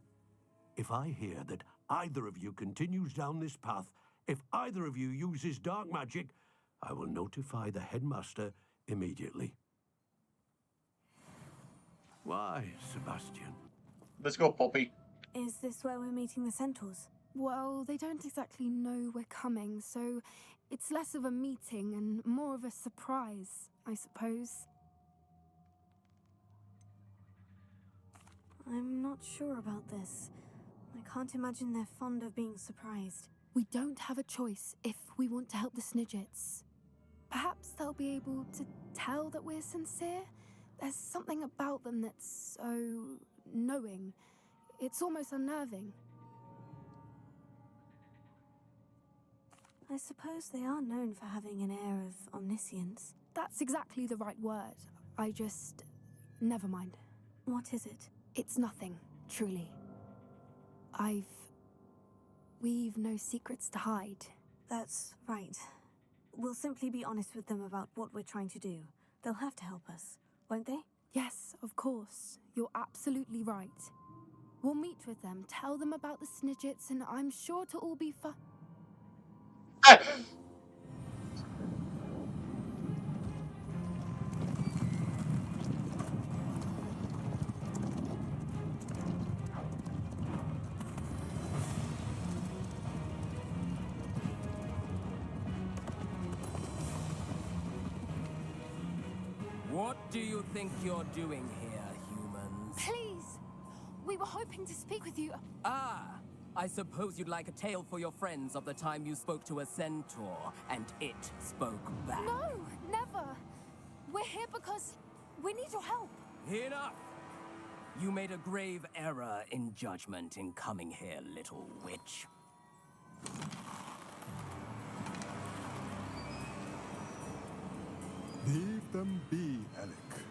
If I hear that either of you continues down this path, if either of you uses dark magic, I will notify the headmaster immediately. Why, Sebastian? Let's go, Poppy. Is this where we're meeting the centaurs? Well, they don't exactly know we're coming, so it's less of a meeting and more of a surprise, I suppose. I'm not sure about this. I can't imagine they're fond of being surprised. We don't have a choice if we want to help the Snidgets. Perhaps they'll be able to tell that we're sincere. There's something about them that's so knowing. It's almost unnerving. I suppose they are known for having an air of omniscience. That's exactly the right word. Never mind. What is it? It's nothing, truly. We've no secrets to hide. That's right. We'll simply be honest with them about what we're trying to do. They'll have to help us, won't they? Yes, of course. You're absolutely right. We'll meet with them, tell them about the Snidgets, and I'm sure it'll all be fun. What do you think you're doing here, humans? Please! We were hoping to speak with you. Ah! I suppose you'd like a tale for your friends of the time you spoke to a centaur, and it spoke back. No, never! We're here because we need your help. Enough! You made a grave error in judgment in coming here, little witch. Leave them be, Alec.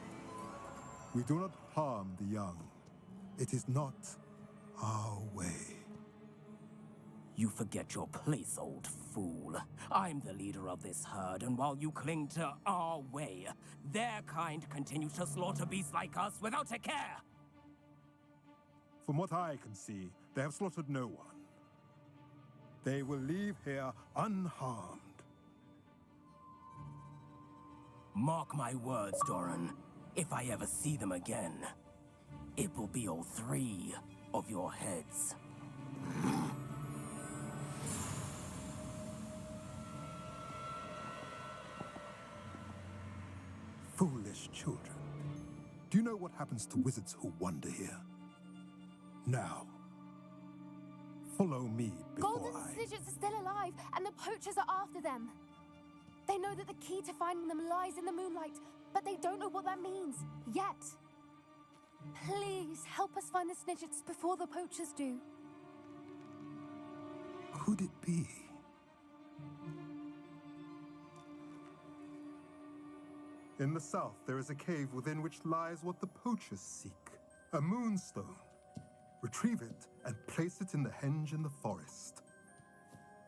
We do not harm the young. It is not our way. You forget your place, old fool. I'm the leader of this herd, and while you cling to our way, their kind continue to slaughter beasts like us without a care. From what I can see, they have slaughtered no one. They will leave here unharmed. Mark my words, Doran. If I ever see them again, it will be all 3 of your heads. Foolish children. Do you know what happens to wizards who wander here? Now, follow me before Golden Snidgets are still alive, and the poachers are after them. They know that the key to finding them lies in the moonlight, but they don't know what that means, yet. Please, help us find the Snidgets before the poachers do. could it be? In the south, there is a cave within which lies what the poachers seek. A moonstone. Retrieve it and place it in the henge in the forest.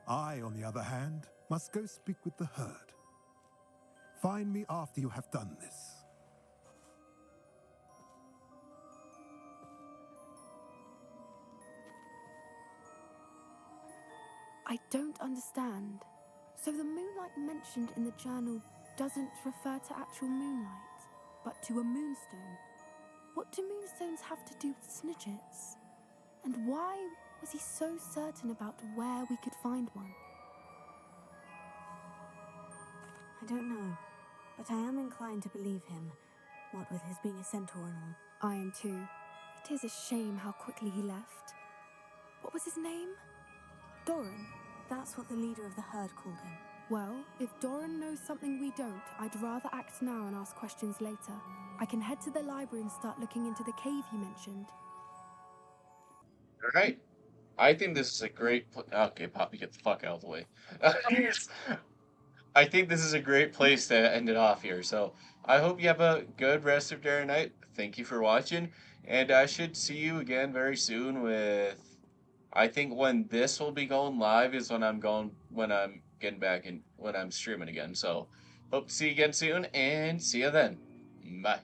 I, on the other hand, must go speak with the herd. Find me after you have done this. I don't understand. So the moonlight mentioned in the journal doesn't refer to actual moonlight, but to a moonstone. What do moonstones have to do with snidgets? And why was he so certain about where we could find one? I don't know, but I am inclined to believe him, what with his being a centaur and all. I am too. It is a shame how quickly he left. What was his name? Doran. That's what the leader of the herd called him. Well, if Doran knows something we don't, I'd rather act now and ask questions later. I can head to the library and start looking into the cave you mentioned. Alright. I think this is a great... Okay, Poppy, get the fuck out of the way. I think this is a great place to end it off here. So, I hope you have a good rest of your night. Thank you for watching. And I should see you again very soon with... I think when this will be going live is when I'm getting back and when I'm streaming again. So, hope to see you again soon, and see you then. Bye.